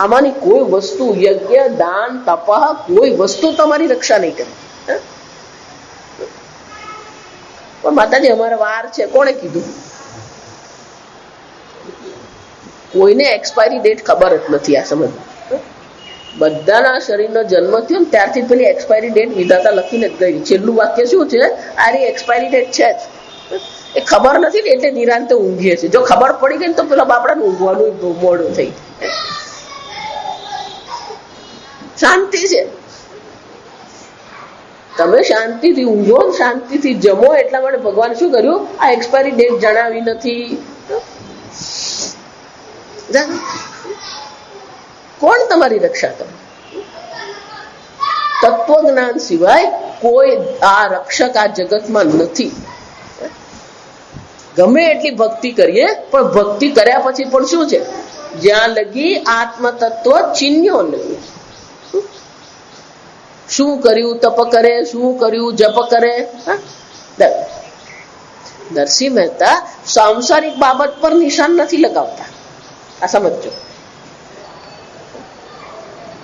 આમાંની કોઈ વસ્તુ, યજ્ઞ, દાન, તપઃ, કોઈ વસ્તુ તમારી રક્ષા નહીં કરે. પણ માતાજી અમારા વાર છે, કોણે કીધું? કોઈને એક્સપાયરી ડેટ ખબર જ નથી. આ સમજ, બધાના શરીરનો જન્મ થયો ને ત્યારથી પેલી એક્સપાયરી ડેટ વિધાતા લખીને જ ગઈ. છેલ્લું વાક્ય શું છે? આરી એક્સપાયરી ડેટ છે જ. એ ખબર નથી ને એટલે નિરાંતે ઊંઘીએ છે. જો ખબર પડી ગઈ તો પેલા બાપડાને ઊંઘવાનું મોડું થઈ. શાંતિ છે. તમે શાંતિથી ઊંઘો, શાંતિથી જમો. એટલા માટે ભગવાન શું કર્યું? આ એક્સપાયરી ડેટ જણાવી નથી. કોણ તમારી રક્ષા કરે? તત્વજ્ઞાન સિવાય કોઈ આ રક્ષક આ જગતમાં નથી. ગમે એટલી ભક્તિ કરીએ પણ ભક્તિ કર્યા પછી પણ શું છે? જ્યાં લગી આત્મ તત્વ ચિન્યો નહીં. શું કર્યું? તપ કરે. શું કર્યું? જપ કરે. નરસિંહ મહેતા સાંસારિક બાબત પર નિશાન નથી લગાવતા. આ સમજો.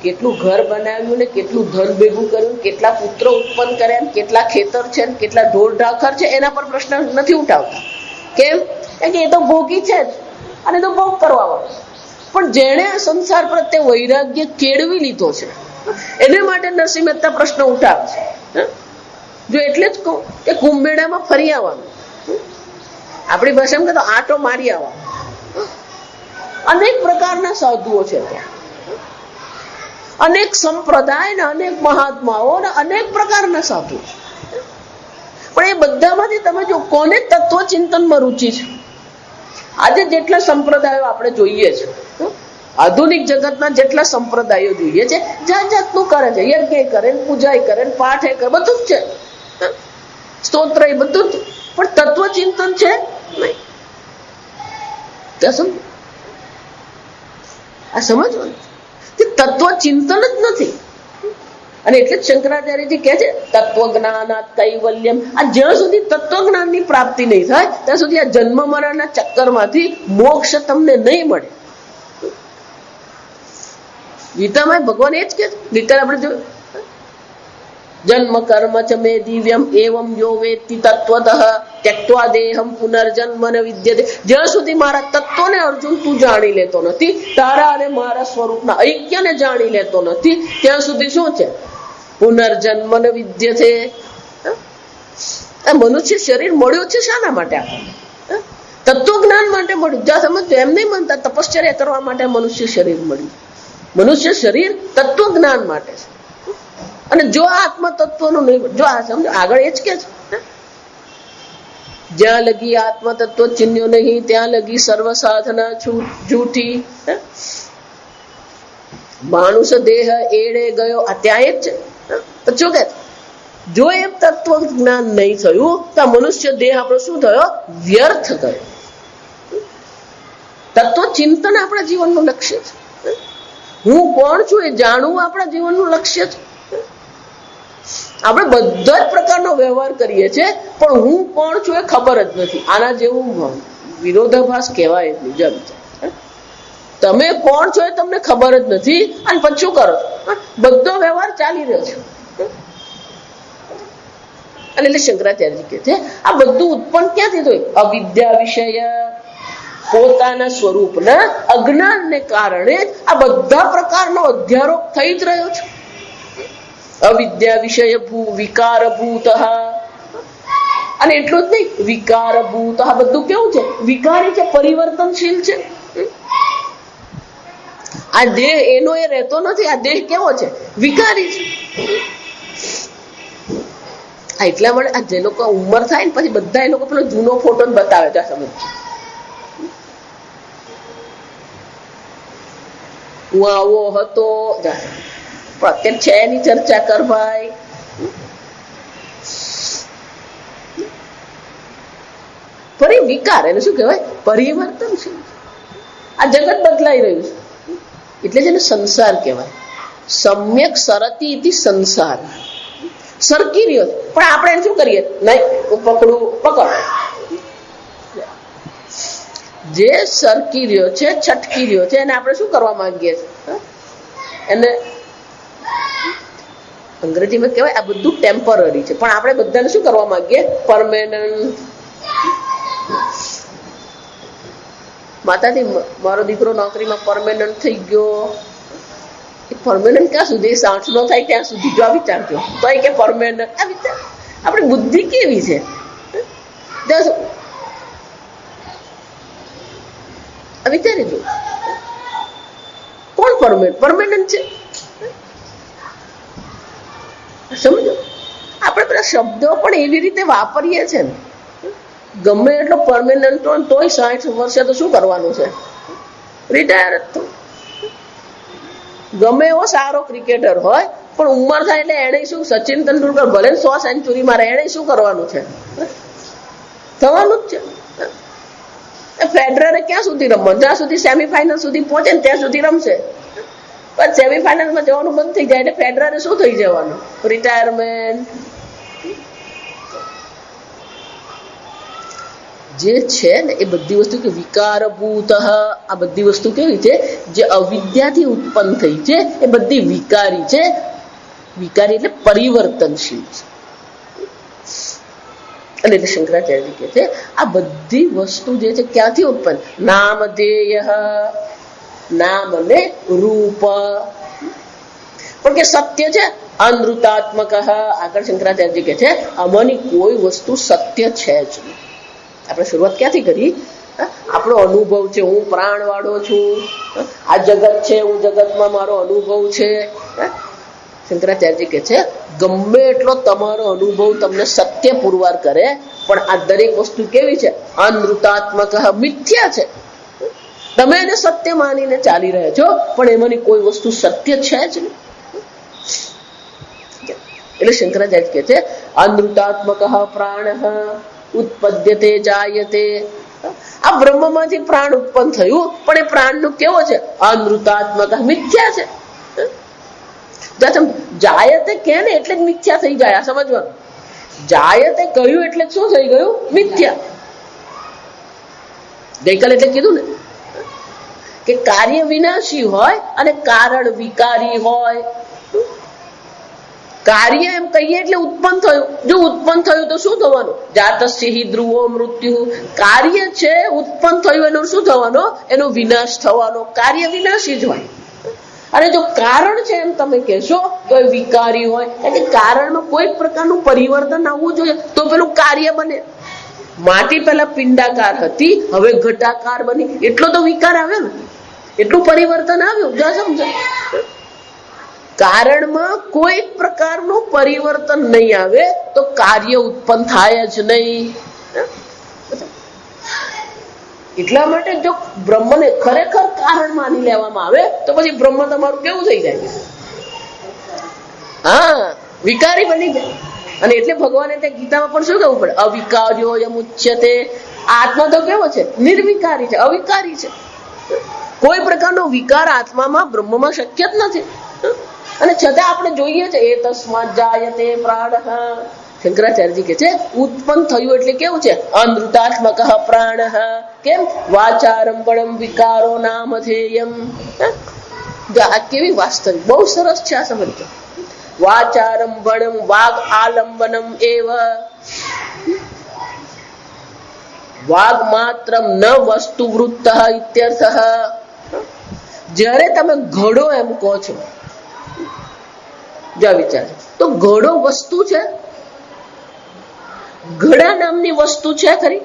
કેટલું ઘર બનાવ્યું ને કેટલું ધન ભેગું કર્યું, કેટલા પુત્રો ઉત્પન્ન કર્યા, કેટલા ખેતર છે, કેટલા ઢોર ઢાખર છે, એના પર પ્રશ્ન નથી ઉઠાવતા. કેમ? કે એ તો ભોગી છે જ અને તો ભોગ કરવા વાળો. પણ જેણે સંસાર પ્રત્યે વૈરાગ્ય કેળવી લીધો છે એને માટે નરસિંહ મહેતા પ્રશ્ન ઉઠાવે છે. જો એટલે જ કહું કે કુંભમેળામાં ફરી આવવાનું, આપણી ભાષામાં કહે તો આંટો મારી આવવાનો. અનેક પ્રકારના સાધુઓ છે ત્યાં, અનેક સંપ્રદાય ને અનેક મહાત્માઓ ને અનેક પ્રકારના સાધુ. પણ એ બધામાંથી તમે જો કોને તત્વચિંતનમાં રુચિ છે? આજે જેટલા સંપ્રદાયો આપણે જોઈએ છે, આધુનિક જગતના જેટલા સંપ્રદાયો જોઈએ છે, જાત જાતનું કરે છે. યજ્ઞ કરે, પૂજા કરે, પાઠ કરે, બધું જ છે, સ્તોત્ર એ બધું જ. પણ તત્વચિંતન છે નહીં. આ સમજવાનું તત્વ ચિંતન જ નથી. અને એટલે જ શંકરાચાર્યજી કહે છે તત્વજ્ઞાન કૈવલ્યમ. આ જ્યાં સુધી તત્વજ્ઞાનની પ્રાપ્તિ નહીં થાય ત્યાં સુધી આ જન્મ મરણના ચક્કરમાંથી મોક્ષ તમને નહીં મળે. ગીતામાં ભગવાન એ જ કે, ગીતા આપણે જોયું, જન્મ કર્મ ચ મે દિવ્યમ એવમ યો વેત્તિ તત્વતઃ ત્યક્ત્વા દેહમ પુનર્જન્મ ન વિદ્યતે. જ્યાં સુધી મારા તત્વને અર્જુન તું જાણી લેતો નથી, તારા અને મારા સ્વરૂપના ઐક્યને જાણી લેતો નથી, ત્યાં સુધી શું છે? પુનર્જન્મ ન વિદ્યતે. આ મનુષ્ય શરીર મળ્યું છે શાના માટે? આપણને તત્વજ્ઞાન માટે મળ્યું. જ્યાં સમજો એમ નહીં માનતા તપશ્ચર્યા કરવા માટે મનુષ્ય શરીર મળ્યું. મનુષ્ય શરીર તત્વજ્ઞાન માટે છે. અને જો આત્મ તત્વનું નહીં, જો આ સમજો આગળ એ જ કે છે, જ્યાં લગી આત્મ તત્વ ચિહ્ન્યો નહીં ત્યાં લગી સર્વ સાધના જૂઠી. માણસ દેહ એડે ગયો, આ ત્યાં એ જ છે. શું કે જો એ તત્વ જ્ઞાન નહીં થયું તો મનુષ્ય દેહ આપણો શું થયો? વ્યર્થ ગયો. તત્વ ચિંતન આપણા જીવનનું લક્ષ્ય છે. હું કોણ છું એ જાણવું આપણા જીવનનું લક્ષ્ય છે. આપણે બધા જ પ્રકારનો વ્યવહાર કરીએ છીએ પણ હું કોણ છું એ ખબર જ નથી. આના જેવું વિરોધાભાસ કહેવાય જ નહીં. તમે કોણ છો એ તમને ખબર જ નથી અને પછી શું કરો? બધો વ્યવહાર ચાલી રહ્યો છે. અને એટલે શંકરાચાર્યજી કહે છે આ બધું ઉત્પન્ન ક્યાંથી થયું? અવિદ્યા વિષય, પોતાના સ્વરૂપના અજ્ઞાનને કારણે આ બધા પ્રકારનો અધ્યારોપ થઈ જ રહ્યો છે. અવિદ્યા વિષય વિકારભૂત. અને એટલું જ નહીં, વિકારભૂત બધું કેવું છે? વિકારી છે, પરિવર્તનશીલ છે. આ દેહ એનો એ રહેતો નથી. આ દેહ કેવો છે? વિકારી છે. એટલા માટે આ જે લોકો ઉંમર થાય ને પછી બધા એ લોકો પેલો જૂનો ફોટો જ બતાવે છે. સમજ હું આવો હતો પણ અત્યારે છે એની ચર્ચા કર ભાઈ. ફરી વિકાર, એને શું કહેવાય? પરિવર્તન છે. આ જગત બદલાઈ રહ્યું છે એટલે જેને સંસાર કહેવાય. સમ્યક સરતી ઇતિ સંસાર. સરકી રહ્યો પણ આપણે એને શું કરીએ? નહીં પકડું, પકડ. જે સરકી રહ્યો છે, છટકી રહ્યો છે એને આપણે શું કરવા માંગીએ છીએ? એને અંગ્રેજીમાં કહેવાય આ બધું ટેમ્પરરી છે પણ આપણે બધાને શું કરવા માંગીએ? પરમેનન્ટ. માતાજી મારો દીકરો નોકરીમાં પરમેનન્ટ થઈ ગયો. પરમેનન્ટ ક્યાં સુધી? 60 નો થાય ત્યાં સુધી. જો આ વિચારજો તો કે પરમેનન્ટ. આ વિચાર આપણી બુદ્ધિ કેવી છે? વિચારી જો કોણ પરમેનન્ટ છે? સમજો આપણે પેલા શબ્દો પણ એવી રીતે વાપરીએ છીએ ને, ગમે એટલો પરમેનન્ટ તોય 60 વર્ષે તો શું કરવાનું છે? રિટાયર જ તો. ગમે એવો સારો ક્રિકેટર હોય પણ ઉંમર થાય એટલે એને શું? સચિન તેંડુલકર ભલે 100 સેન્ચુરી મારે, એને શું કરવાનું છે? થવાનું જ છે. ફેડરરે ક્યાં સુધી રમવાનું? જ્યાં સુધી સેમીફાઈનલ સુધી પહોંચે ને ત્યાં સુધી રમશે. પણ સેમીફાઈનલમાં જવાનું બંધ થઈ જાય એટલે ફેડરરે શું થઈ જવાનું? રિટાયરમેન્ટ. જે છે ને એ બધી વસ્તુ કે વિકારભૂત. આ બધી વસ્તુ કેવી છે? જે અવિદ્યાથી ઉત્પન્ન થઈ છે એ બધી વિકારી છે. વિકારી એટલે પરિવર્તનશીલ છે. અને એટલે શંકરાચાર્ય કહે છે આ બધી વસ્તુ જે છે ક્યાંથી ઉત્પન્ન? નામધેય, નામ અને રૂપ. પણ કે સત્ય છે અનૃતાત્મક. આગળ શંકરાચાર્ય કહે છે આમાંની કોઈ વસ્તુ સત્ય છે જ નહીં. આપણે શરૂઆત ક્યાંથી કરી? આપણો અનુભવ છે. હું પ્રાણ વાળો છું, આ જગત છે, હું જગતમાં મારો અનુભવ છે. શંકરાચાર્ય કહે છે ગમે એટલો તમારો અનુભવ તમને સત્ય પુરવાર કરે પણ આ દરેક વસ્તુ કેવી છે? અનૃતાત્મક, મિથ્યા છે. તમે એને સત્ય માનીને ચાલી રહ્યા છો પણ એમાંની કોઈ વસ્તુ સત્ય છે જ નહીં. એટલે શંકરાચાર્ય કહે છે અનૃતાત્મક પ્રાણ ઉત્પદ્યતે જાયતે. આ બ્રહ્મમાંથી પ્રાણ ઉત્પન્ન થયું પણ એ પ્રાણનું કેવો છે? અનૃતાત્મક, મિથ્યા છે. જાયતે કે ને એટલે જ મિથ્યા થઈ જાય. આ સમજવાનું. જાયતે કહ્યું એટલે શું થઈ ગયું? મિથ્યા. ગઈકાલે એટલે કીધું ને કે કાર્ય વિનાશી હોય અને કારણ વિકારી હોય. કાર્ય એમ કહીએ એટલે ઉત્પન્ન થયું. જો ઉત્પન્ન થયું તો શું થવાનું? જાતસ્ય હિ ધ્રુવો મૃત્યુ. કાર્ય છે ઉત્પન્ન થયું એનો શું થવાનો? એનો વિનાશ થવાનો. કાર્ય વિનાશી જ હોય. અને જો કારણ છે એમ તમે કહેશો તો એ વિકારી હોય. એટલે કારણમાં કોઈ પ્રકારનું પરિવર્તન આવવું જોઈએ તો પેલું કાર્ય બને. માટી પેલા પિંડાકાર હતી, હવે ઘટાકાર બની, એટલો તો વિકાર આવ્યો ને, એટલું પરિવર્તન આવ્યું. જો સમજો, કારણમાં કોઈ પ્રકારનું પરિવર્તન નહીં આવે તો કાર્ય ઉત્પન્ન થાય જ નહીં. એટલા માટે જો બ્રહ્મને ખરેખર કારણ માની લેવામાં આવે તો પછી બ્રહ્મ તમારું કેવું થઈ જાય? હા, વિકારી બની જાય. અને એટલે ભગવાને ત્યાં ગીતામાં પણ શું કહેવું પડે? અવિકાર્યો યમુચ્યતે. આત્મા તો કેવો છે? નિર્વિકારી છે, અવિકારી છે. કોઈ પ્રકારનો વિકાર આત્મામાં બ્રહ્મમાં શક્ય જ નથી. અને છતાં આપણે જોઈએ છે એ તસ્માત જાયતે પ્રાણઃ. શંકરાચાર્યજી કે છે ઉત્પન્ન થયું એટલે કેવું છે? અનૃતાત્મક પ્રાણઃ. કેમ? વાચારંભણમ વિકારો નામધેયમ. આ કેવી વાસ્તવિક, બહુ સરસ છે આ સમજો. વાચારંભણમ વાગ આલંબનમ એવ વાગ માત્રમ ન વસ્તુ વૃત્ત ઇત્યર્થઃ. જ્યારે તમે ઘડો એમ કહો છો, જો વિચાર, તો ઘડો વસ્તુ છે? ઘડા નામની વસ્તુ છે ખરી?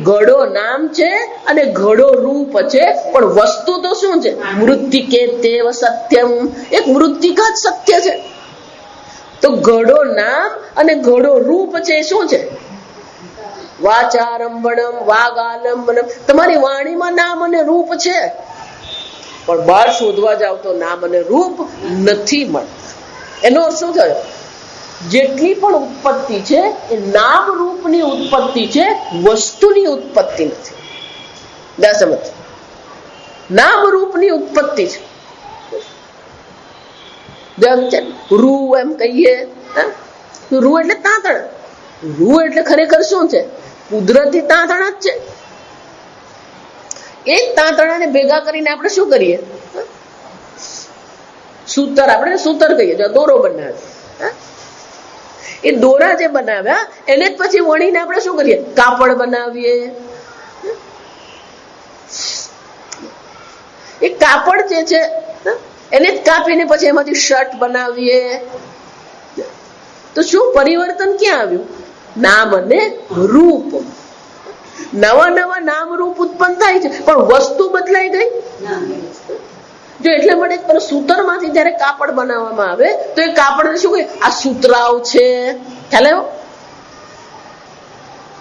ઘડો નામ છે અને ઘડો રૂપ છે, પણ વસ્તુ તો શું છે? મૃત્તિકે તેવ સત્યમ. એક મૃત્તિકા જ સત્ય છે. તો ઘડો નામ અને ઘડો રૂપ છે, શું છે? વાચારંભણમ વાગાલંબનમ. તમારી વાણીમાં નામ અને રૂપ છે, પણ બહાર શોધવા જાવ તો નામ અને રૂપ નથી મળતા. એનો અર્થ શું થયો? જેટલી પણ ઉત્પત્તિ છે એ નામ રૂપની ઉત્પત્તિ છે, વસ્તુની ઉત્પત્તિ નથી. સમજ? નામ રૂપની ઉત્પત્તિ છે. રૂ એમ કહીએ, રૂ એટલે તાંતણ. રૂ એટલે ખરેખર શું છે? કુદરતી તાંતણા જ છે. એક તાંતણાને ભેગા કરીને આપણે શું કરીએ? સૂતર. આપણે સૂતર કહીએ, દોરો બનાવે. એ દોરા જે બનાવ્યા એને જ પછી વણીને આપણે શું કરીએ? કાપડ બનાવીએ. એ કાપડ જે છે એને જ કાપીને પછી એમાંથી શર્ટ બનાવીએ. તો શું પરિવર્તન ક્યાં આવ્યું? નામ અને રૂપ. નવા નવા નામ રૂપ ઉત્પન્ન થાય છે, પણ વસ્તુ બદલાઈ ગઈ. જો એટલે માટે સૂતર માંથી જયારે કાપડ બનાવવામાં આવે તો એ કાપડ શું કહે? આ સુતરાવ છે. ખ્યાલ આવ્યો?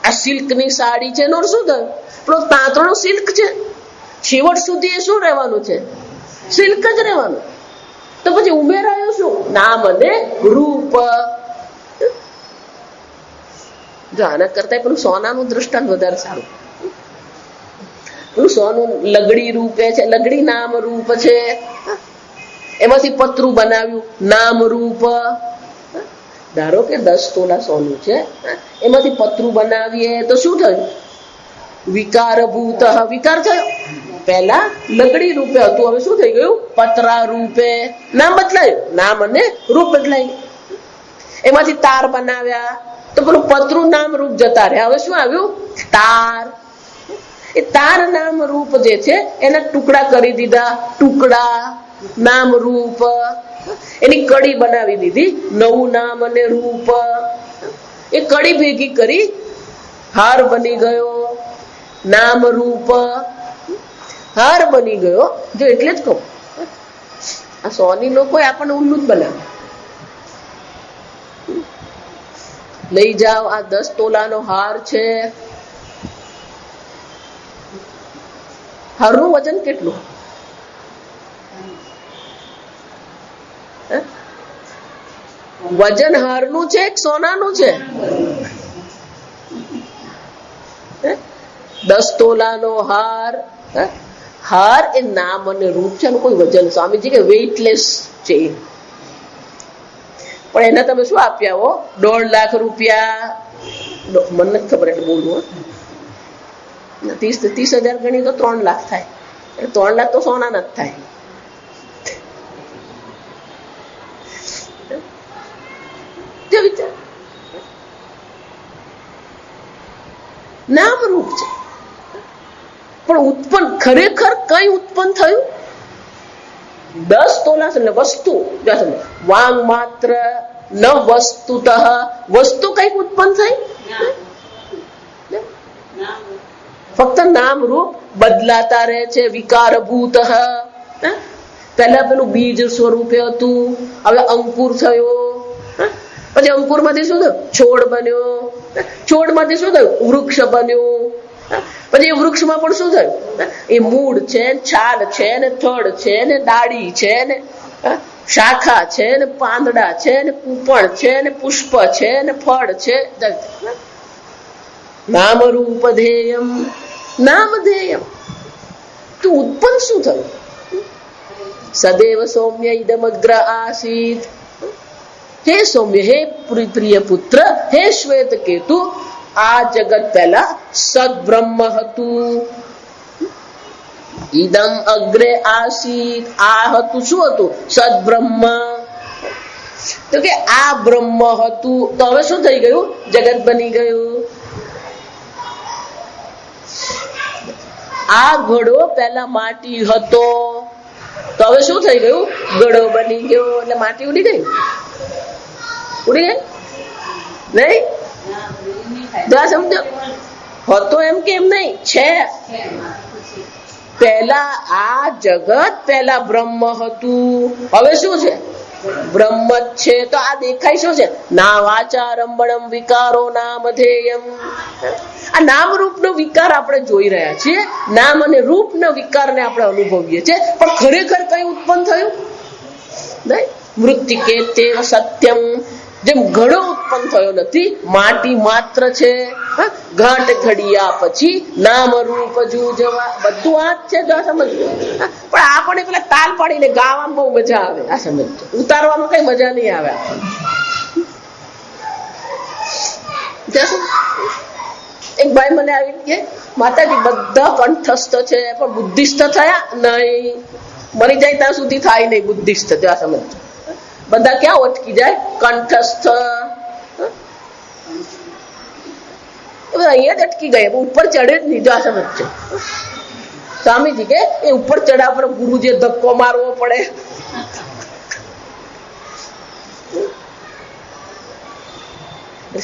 આ સિલ્ક ની સાડી છે, એનો શું થયું? પેલો તાંતણો સિલ્ક છે. છેવટ સુધી એ શું રહેવાનું છે? સિલ્ક જ રહેવાનું. તો પછી ઉમેરાયું શું? નામ અને રૂપ. જો આના કરતા પેલું સોનાનું દ્રષ્ટાંત વધારે સારું. સોનું લગડી રૂપે છે, લગડી નામ રૂપ છે. એમાંથી પતરું બનાવ્યું, નામ રૂપ. ધારો કે 10 તોલા સોનું છે, એમાંથી પતરું બનાવીએ તો શું થયું? વિકારભૂત. વિકાર થયો. પહેલા લગડી રૂપે હતું, હવે શું થઈ ગયું? પતરા રૂપે. નામ બદલાયું, નામ અને રૂપ બદલાયું. એમાંથી તાર બનાવ્યા તો પેલું પતરું નામ રૂપ જતા રહ્યા, હવે શું આવ્યું? તાર. એ તાર નામ રૂપ જે છે એના ટુકડા કરી દીધા, ટુકડા નામ રૂપ. એની કડી બનાવી દીધી, નવું નામ અને રૂપ. એ કડી ભેગી કરી હાર બની ગયો, નામ રૂપ. હાર બની ગયો. જો એટલે જ કહું, આ સોની લોકો આપણને ઉલ્લુ જ બનાવે. લઈ જાઓ, આ 10 તોલાનો હાર છે. હારનું વજન કેટલું? વજન હારનું છે કે સોનાનું છે? 10 તોલાનો હાર. હાર એ નામ અને રૂપ છે, કોઈ વજન. સ્વામીજી કે વેઇટલેસ છે. પણ એને તમે શું આપ્યા હો? 1.5 લાખ રૂપિયા. મને નથી ખબર એટલે બોલવું. 30,000 ગણી તો 3 લાખ થાય. એટલે 3 લાખ તો સોનાના જ થાય. વિચાર, નામ રૂપ છે. પણ ઉત્પન્ન ખરેખર કઈ ઉત્પન્ન થયું? 10 તોલા એટલે વસ્તુ. વાંગ માત્ર ન વસ્તુતઃ, વસ્તુ કઈક ઉત્પન્ન થઈ, ફક્ત નામ રૂપ બદલાતા રહે છે. વિકારભૂત, પહેલા પેલું બીજ સ્વરૂપે હતું, હવે અંકુર થયો, પછી અંકુર માંથી શું થયું? છોડ બન્યો, છોડ માંથી શું થયું? વૃક્ષ બન્યું, પછી વૃક્ષમાં પણ શું થયું? એ મૂળ છે, છાલ છે, ને થડ છે, ને ડાળી છે, ને શાખા છે, ને પાંદડા છે, ને કૂપણ છે, ને પુષ્પ છે, ને ફળ છે. નામ રૂપ ધેયમ, નામ ધેયમ. તો ઉત્પન્ન શું થયું? સદેવ સૌમ્ય ઇદમગ્ર આસીત. હે સૌમ્ય, હે પ્રિય પુત્ર, હે શ્વેત કેતુ, આ જગત પહેલા સદબ્રહ્મ હતું. ઇદમ અગ્રે આસીત, આ હતું શું હતું? સદબ્રહ્મ. તો કે આ બ્રહ્મ હતું, તો હવે શું થઈ ગયું? જગત બની ગયું. આ ઘડો પહેલા માટી હતો, તો હવે શું થઈ ગયું? ઘડો બની ગયો. એટલે માટી ઉડી ગઈ, ઉડી ગઈ નહીં? સમજો, હતો એમ કેમ નહીં, છે. પહેલા આ જગત પહેલા બ્રહ્મ હતું, હવે શું છે? બ્રહ્મ જ છે. તો આ દેખાય શું છે? ના વાચારંભણમ વિકારો નામધેયમ. આ નામ રૂપ નો વિકાર આપણે જોઈ રહ્યા છીએ, નામ અને રૂપ નો વિકાર ને આપણે અનુભવીએ છીએ, પણ ખરેખર કઈ ઉત્પન્ન થયું નહીં. મૃત્તિકે તેવ સત્યમ, જેમ ઘડો ઉત્પન્ન થયો નથી, માટી માત્ર છે. ઘાટ ઘડિયા પછી નામ રૂપ જુજવા, બધું આ જ છે. સમજવું, પણ આપણે પેલા તાલ પાડીને ગાવામાં બહુ મજા આવે. આ સમજ, ઉતારવામાં કઈ મજા નહીં આવે. એક ભાઈ મને આવી કે માતાજી બધા કંઠસ્થ છે પણ બુદ્ધિસ્થ થયા નહીં. મરી જાય ત્યાં સુધી થાય નહીં બુદ્ધિસ્થ. ત્યાં સમજ, બધા ક્યાં અટકી જાય? કંઠસ્થ. અહીંયા જ અટકી ગયા, ઉપર ચડે જ નહીં. જો આ સમજ છે. સ્વામીજી કે એ ઉપર ચડ્યા પર ગુરુજી ધક્કો મારવો પડે.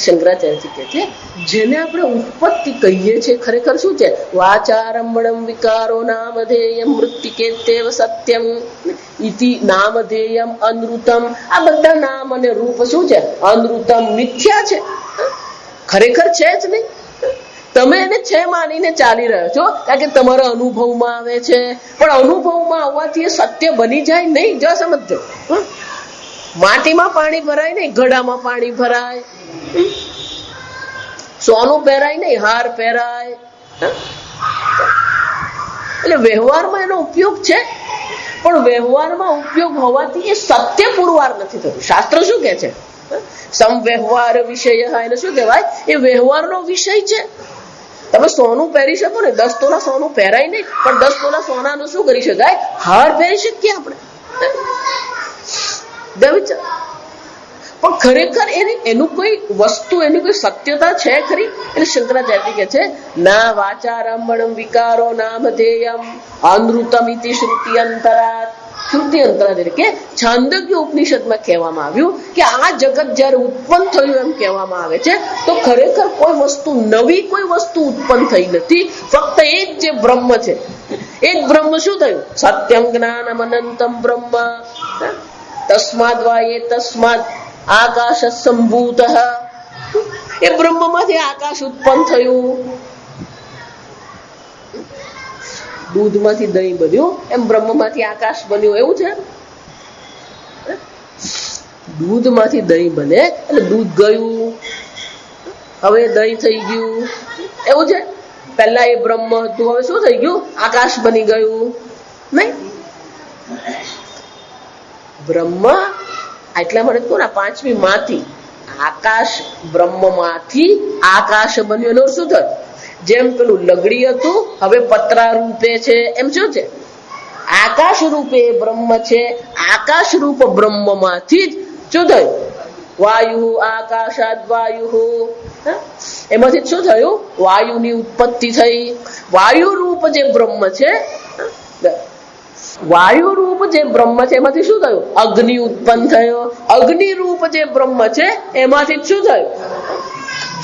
શંકરાચાર્ય કહે છે જેને આપણે ઉત્પત્તિ કહીએ છીએ, ખરેખર શું છે? વાચારંભણમ વિકારો નામધેયમ મૃત્તિકે તેવ સત્યમ ઇતિ નામધેયમ અનૃતમ. આ બધા નામ અને રૂપ શું છે? અનૃતમ, મિથ્યા છે, ખરેખર છે જ નહીં. તમે એને છે માનીને ચાલી રહ્યો છો કારણ કે તમારા અનુભવમાં આવે છે, પણ અનુભવમાં આવવાથી એ સત્ય બની જાય નહીં. જો સમજો, માટીમાં પાણી ભરાય નહીં, ઘડામાં પાણી ભરાય. સોનું પહેરાય નહીં, હાર પહેરાય. એટલે વ્યવહારમાં એનો ઉપયોગ છે, પણ વ્યવહારમાં ઉપયોગ હોવાથી એ સત્ય પુરવાર નથી થતું. શાસ્ત્ર શું કે છે? સમવ્યવહાર વિષય. એને શું કહેવાય? એ વ્યવહારનો વિષય છે. તમે સોનું પહેરી શકો ને, 10 તોલા સોનું પહેરાય નહીં, પણ 10 તોલા સોનાનું શું કરી શકાય? હાર પહેરી શકીએ આપણે. પણ ખરેખર એનું કોઈ વસ્તુ, એની કોઈ સત્યતા છે ખરી? એટલે શંકરાચાર્ય કહે છે ના વાચારંભણમ વિકારો નામધેયમ અનૃતમ ઇતિ શ્રુતિ અંતરાત. શ્રુતિ અંતરાત એટલે કે છાંદોગ્ય ઉપનિષદમાં કહેવામાં આવ્યું કે આ જગત જયારે ઉત્પન્ન થયું એમ કહેવામાં આવે છે, તો ખરેખર કોઈ વસ્તુ, નવી કોઈ વસ્તુ ઉત્પન્ન થઈ નથી. ફક્ત એક જે બ્રહ્મ છે, એક બ્રહ્મ શું થયું? સત્યમ જ્ઞાનમ અનંતમ બ્રહ્મ. તસ્માદ વા એ તસ્માદ આકાશ સંભૂત. એ બ્રહ્મમાંથી આકાશ ઉત્પન્ન થયું. દૂધમાંથી દહીં બન્યું એમ બ્રહ્મમાંથી આકાશ બન્યું. એવું છે? દૂધમાંથી દહીં બને એટલે દૂધ ગયું, હવે દહીં થઈ ગયું. એવું છે? પહેલા એ બ્રહ્મ હતું, હવે શું થઈ ગયું? આકાશ બની ગયું. નહીં, બ્રહ્મ એટલા માટે કહું ને, 5મી માંથી આકાશ, બ્રહ્મમાંથી આકાશ બન્યું. એનો શું થયું? જેમ પેલું લગડી હતું હવે પતરા રૂપે છે, એમ શું છે? આકાશ રૂપે બ્રહ્મ છે. આકાશ રૂપ બ્રહ્મમાંથી જ શું થયું? વાયુ આકાશાદ વાયુ. એમાંથી શું થયું? વાયુની ઉત્પત્તિ થઈ. વાયુ રૂપ જે બ્રહ્મ છે વાયુ રૂપ જે બ્રહ્મ છે એમાંથી શું થયું? અગ્નિ ઉત્પન્ન થયો. અગ્નિ રૂપ જે બ્રહ્મ છે એમાંથી શું થયું?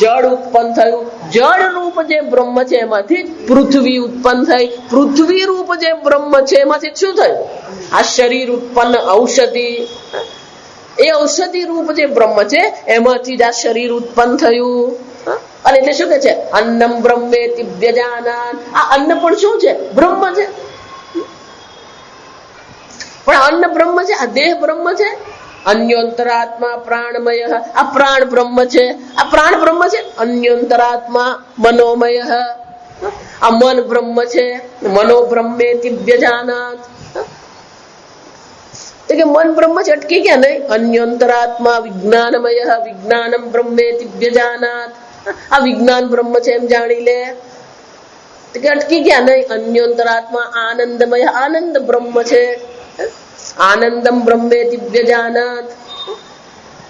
જળ ઉત્પન્ન થયું. જળ રૂપ જે બ્રહ્મ છે એમાંથી પૃથ્વી ઉત્પન્ન થઈ. પૃથ્વી રૂપ જે બ્રહ્મ છે એમાંથી શું થયું? આ શરીર ઉત્પન્ન ઔષધિ. એ ઔષધિ રૂપ જે બ્રહ્મ છે એમાંથી જ આ શરીર ઉત્પન્ન થયું. અને એટલે શું કે છે? અન્નમ બ્રહ્મેતિ વ્યજાનાન. આ અન્ન પણ શું છે? બ્રહ્મ છે. પણ અન્ન બ્રહ્મ છે, આ દેહ બ્રહ્મ છે. અન્યોંતરાત્મા પ્રાણમય. આ પ્રાણ બ્રહ્મ છે. આ પ્રાણ બ્રહ્મ છે. અન્યોંતરાત્મા મનોમય. આ મન બ્રહ્મ છે. મનો બ્રહ્મેતિ વ્યજાનાત. તો કે મન બ્રહ્મ છે, અટકી ગયા નહીં? અન્યોંતરાત્મા વિજ્ઞાનમય. વિજ્ઞાનમ બ્રહ્મેતિ વ્યજાનાત. આ વિજ્ઞાન બ્રહ્મ છે એમ જાણી લે. તો કે અટકી ગયા નહીં? અન્યોંતરાત્મા આનંદમય. આનંદ બ્રહ્મ છે. આનંદમ બ્રહ્મેતિ વ્યજાનાત.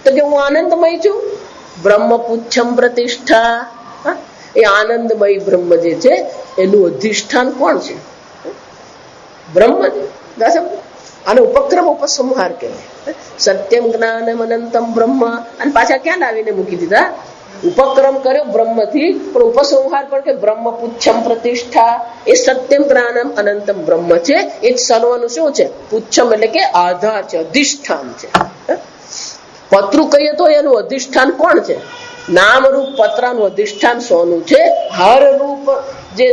તો કે હું આનંદમય છું. બ્રહ્મ પુચ્છમ પ્રતિષ્ઠા. એ આનંદમય બ્રહ્મ જે છે એનું અધિષ્ઠાન કોણ છે? બ્રહ્મ છે. આને ઉપક્રમ ઉપસંહાર કહેવાય. સત્યમ જ્ઞાનમ અનંતમ બ્રહ્મ. અને પાછા ક્યાં લાવીને મૂકી દીધા? ઉપક્રમ કર્યો બ્રહ્મથી, પણ ઉપસંહાર પણ કે બ્રહ્મ પુચ્છમ પ્રતિષ્ઠા. એ સત્યમ જ્ઞાનમ અનંતમ બ્રહ્મ છે. એ જ સર્વનું શું છે? પુચ્છમ એટલે કે આધાર છે, અધિષ્ઠાન છે. પત્રુ કહીએ તો એનું અધિષ્ઠાન કોણ છે? નામ રૂપ પત્રાનું અધિષ્ઠાન સોનું છે. હર રૂપ જે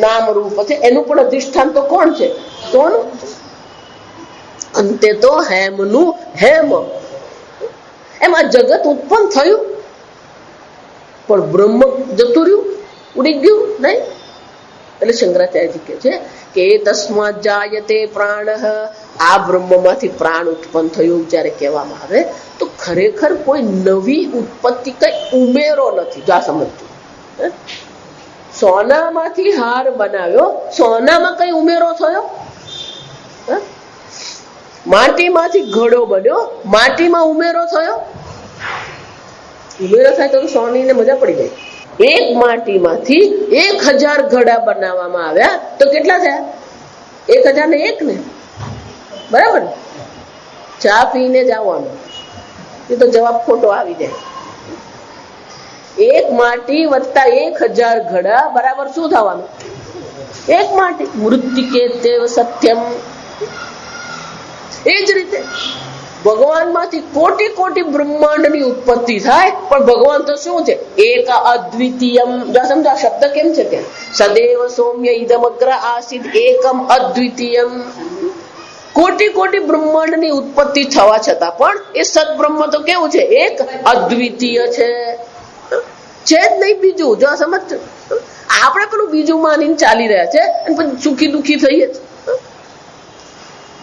નામ રૂપ છે એનું પણ અધિષ્ઠાન તો કોણ છે? સોનું. અંતે તો હેમનું હેમ. એમાં જગત ઉત્પન્ન થયું પણ બ્રહ્મ જતું રહ્યું, ઉડી ગયું નહીં. એટલે શંકરાચાર્યજી કહે છે કે તસ્માત જાયતે પ્રાણ. આ બ્રહ્મમાંથી પ્રાણ ઉત્પન્ન થયું જ્યારે કહેવામાં આવે તો ખરેખર કોઈ નવી ઉત્પત્તિ કઈ ઉમેરો નથી. જો આ સમજજો. સોનામાંથી હાર બનાવ્યો, સોનામાં કઈ ઉમેરો થયો? માટીમાંથી ઘડો બન્યો, માટીમાં ઉમેરો થયો? ઉમેરો થાય તો સોનીને મજા પડી જાય. એક માટીમાંથી 1000 ઘડા બનાવવામાં આવ્યા તો કેટલા થયા? 1001 ને, બરાબર ને? ચા પીને જ આવવાનું, એ તો જવાબ ખોટો આવી જાય. એક માટી વત્તા 1000 ઘડા બરાબર શું થવાનું? એક માટી. મૃત્તિકે દેવ સત્યમ. એ જ રીતે ભગવાન માંથી કોટી કોટી બ્રહ્માંડ ની ઉત્પત્તિ થાય પણ ભગવાન તો શું છે? એક અદ્વિતીયમ. સમજો આ શબ્દ કેમ છે? કે સદૈવ સૌમ્ય ઇદમગ્ર આસિદ એકમ અદ્વિતીયમ. કોટી કોટી બ્રહ્માંડ ની ઉત્પત્તિ થવા છતાં પણ એ સદબ્રહ્મ તો કેવું છે? એક અદ્વિતીય છે. છે જ નહીં બીજું. જો આ સમજ. આપણે પેલું બીજું માનીને ચાલી રહ્યા છે અને પછી સુખી દુઃખી થઈએ.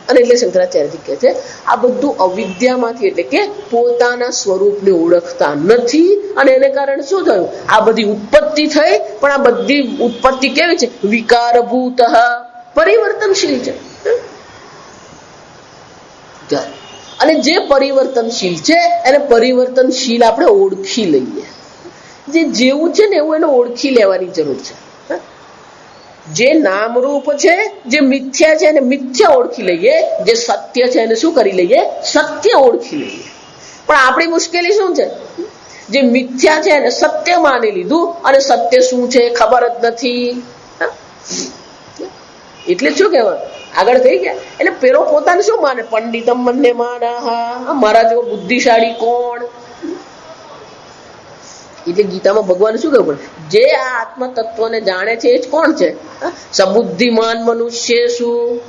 અને એટલે શંકરાચાર્યજી કહે છે આ બધું અવિદ્યામાંથી, એટલે કે પોતાના સ્વરૂપને ઓળખતા નથી. અને એને કારણે શું થયું? આ બધી ઉત્પત્તિ થઈ, પણ આ બધી ઉત્પત્તિ કેવી છે? વિકારભૂત, પરિવર્તનશીલ છે. અને જે પરિવર્તનશીલ છે એને પરિવર્તનશીલ આપણે ઓળખી લઈએ. જે જેવું છે ને એવું એને ઓળખી લેવાની જરૂર છે. જે નામરૂપ છે, જે મિથ્યા છે એને મિથ્યા ઓળખી લઈએ. જે સત્ય છે એને શું કરી લઈએ? સત્ય ઓળખી લઈએ. પણ આપણી મુશ્કેલી શું છે? જે મિથ્યા છે એને સત્ય માની લીધું અને સત્ય શું છે ખબર જ નથી. એટલે શું કહેવાય? આગળ થઈ ગયા. એટલે પેલો પોતાને શું માને? પંડિતમ મને માના. મારા જેવો બુદ્ધિશાળી કોણ? એટલે ગીતામાં ભગવાન શું કહ્યું? જે આ આત્મ તત્વને જાણે છે એ જ કોણ છે? સબુદ્ધિમાન મનુષ્ય. શું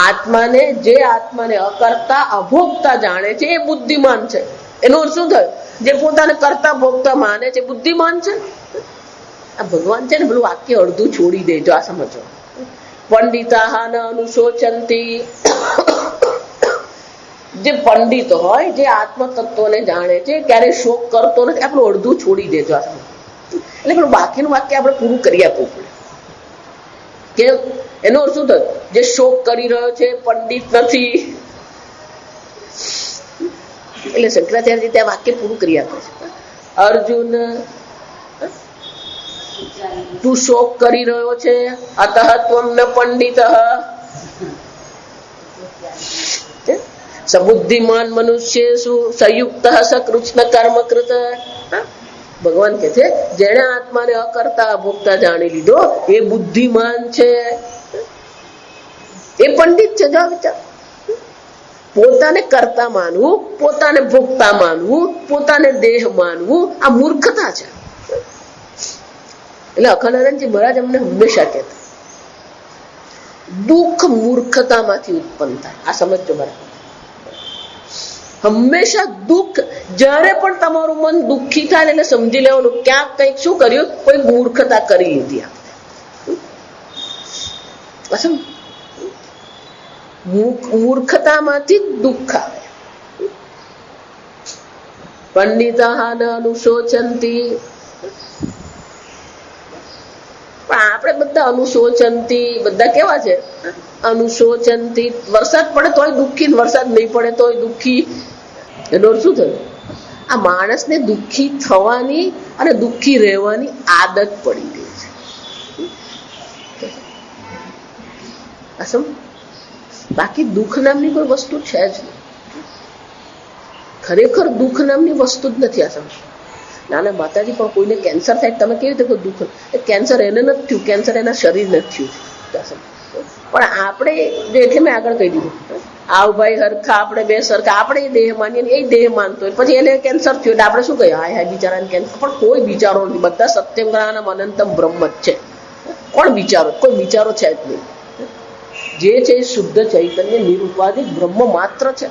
આત્માને, જે આત્માને અકર્તા અભોગતા જાણે છે એ બુદ્ધિમાન છે. એનો અર્થ શું થયો? જે પોતાને કરતા ભોગતા માને છે બુદ્ધિમાન છે. આ ભગવાન છે ને પેલું વાક્ય અડધું છોડી દેજો. આ સમજો. પંડિતા ન અનુશોચંતી. જે પંડિત હોય, જે આત્મ તત્વને જાણે છે ક્યારે શોક કરતો નથી. આપણું અડધું છોડી દેજો. એટલે પેલું બાકીનું વાક્ય આપણે પૂરું કરી આપવું પડે. કેમ? એનો અર્થ શું થયો? જે શોક કરી રહ્યો છે પંડિત નથી. એટલે શંકરાચાર્યજી ત્યાં વાક્ય પૂરું કરી આપે છે. અર્જુન, તું શોક કરી રહ્યો છે, અતઃ ત્વમ ન પંડિત. सबुद्धिमान मनुष्येषु संयुक्तः स कृष्ण कर्मकृत. ભગવાન કે છે જેણે આત્માને અકર્તા ભોગતા જાણી લીધો એ બુદ્ધિમાન છે, એ પંડિત છે. જો વિચાર, પોતાને કર્તા માનવું, પોતાને ભોગતા માનવું, પોતાને દેહ માનવું, આ મૂર્ખતા છે. એટલે અખંડાનંદજી મહારાજ અમને હંમેશા કહેતા દુઃખ મૂર્ખતામાંથી ઉત્પન્ન થાય. આ સમજો બરાબર. હંમેશા દુઃખ, જ્યારે પણ તમારું મન દુઃખી થાય એટલે સમજી લેવાનું ક્યાંક કંઈક શું કર્યું, કોઈ મૂર્ખતા કરી લીધી. આપણે મૂર્ખતામાંથી દુઃખ આવે. પંડિતા ન અનુશોચંતી, પણ આપણે બધા અનુશોચંતી, બધા કેવા છે? અનુશોચંતી. વરસાદ પડે તોય દુઃખી, વરસાદ નહીં પડે તોય દુઃખી. એનો શું થયું? આ માણસને દુઃખી થવાની અને દુઃખી રહેવાની આદત પડી ગઈ છે. બાકી દુઃખ નામની કોઈ વસ્તુ છે જ નહીં. ખરેખર દુઃખ નામની વસ્તુ જ નથી. આ સમજ નાના માતાજી પણ કોઈને કેન્સર થાય તમે કેવી રીતે દુઃખ, કેન્સર એને નથી થયું, કેન્સર એના શરીર નથી થયું. પણ આપણે એટલે મેં આગળ કહી દીધું, આવ ભાઈ હરખા આપણે બે સરખા, આપણે એ દેહ માનીએ, એ દેહ માનતો હોય, પછી એને કેન્સર થયું એટલે આપણે શું કહીએ, હાય હાય બિચારાને કેન્સર. પણ કોઈ બિચારો નથી, બધા સત્યમ જ્ઞાનમ અનંતમ બ્રહ્મ જ છે. કોણ બિચારો? કોઈ બિચારો છે જ નહીં. જે છે એ શુદ્ધ ચૈતન્ય નિરુપાધિક બ્રહ્મ માત્ર છે.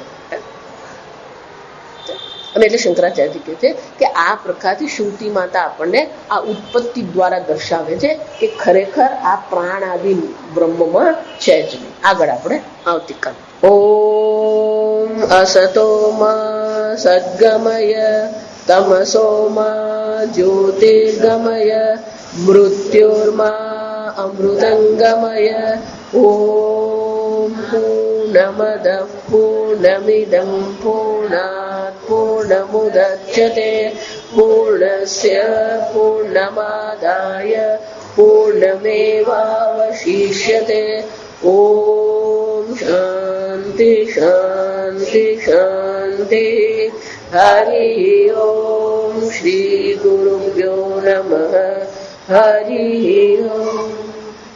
અને એટલે શંકરાચાર્યજી કહે છે કે આ પ્રકારથી શ્રુતિ માતા આપણને આ ઉત્પત્તિ દ્વારા દર્શાવે છે કે ખરેખર આ પ્રાણ આદિ બ્રહ્મમાં છે જ નહીં. આગળ આપણે આવતીકાલ. ઓમ અસતોમાં સદ્ગમય તમસોમાં જ્યોતિર્ગમય મૃત્યુર્મા અમૃતંગમય. ઓમ પૂર્ણમદ પૂર્ણમિદં પૂર્ણાત પૂર્ણમુદચ્યતે પૂર્ણસ્ય પૂર્ણમાદાય પૂર્ણમેવાવશિષ્યતે. ઓમ શાંતિ શાંતિ શાંતિ. હરિ ઓમ શ્રી ગુરુભ્યો નમઃ. હરિ ઓમ.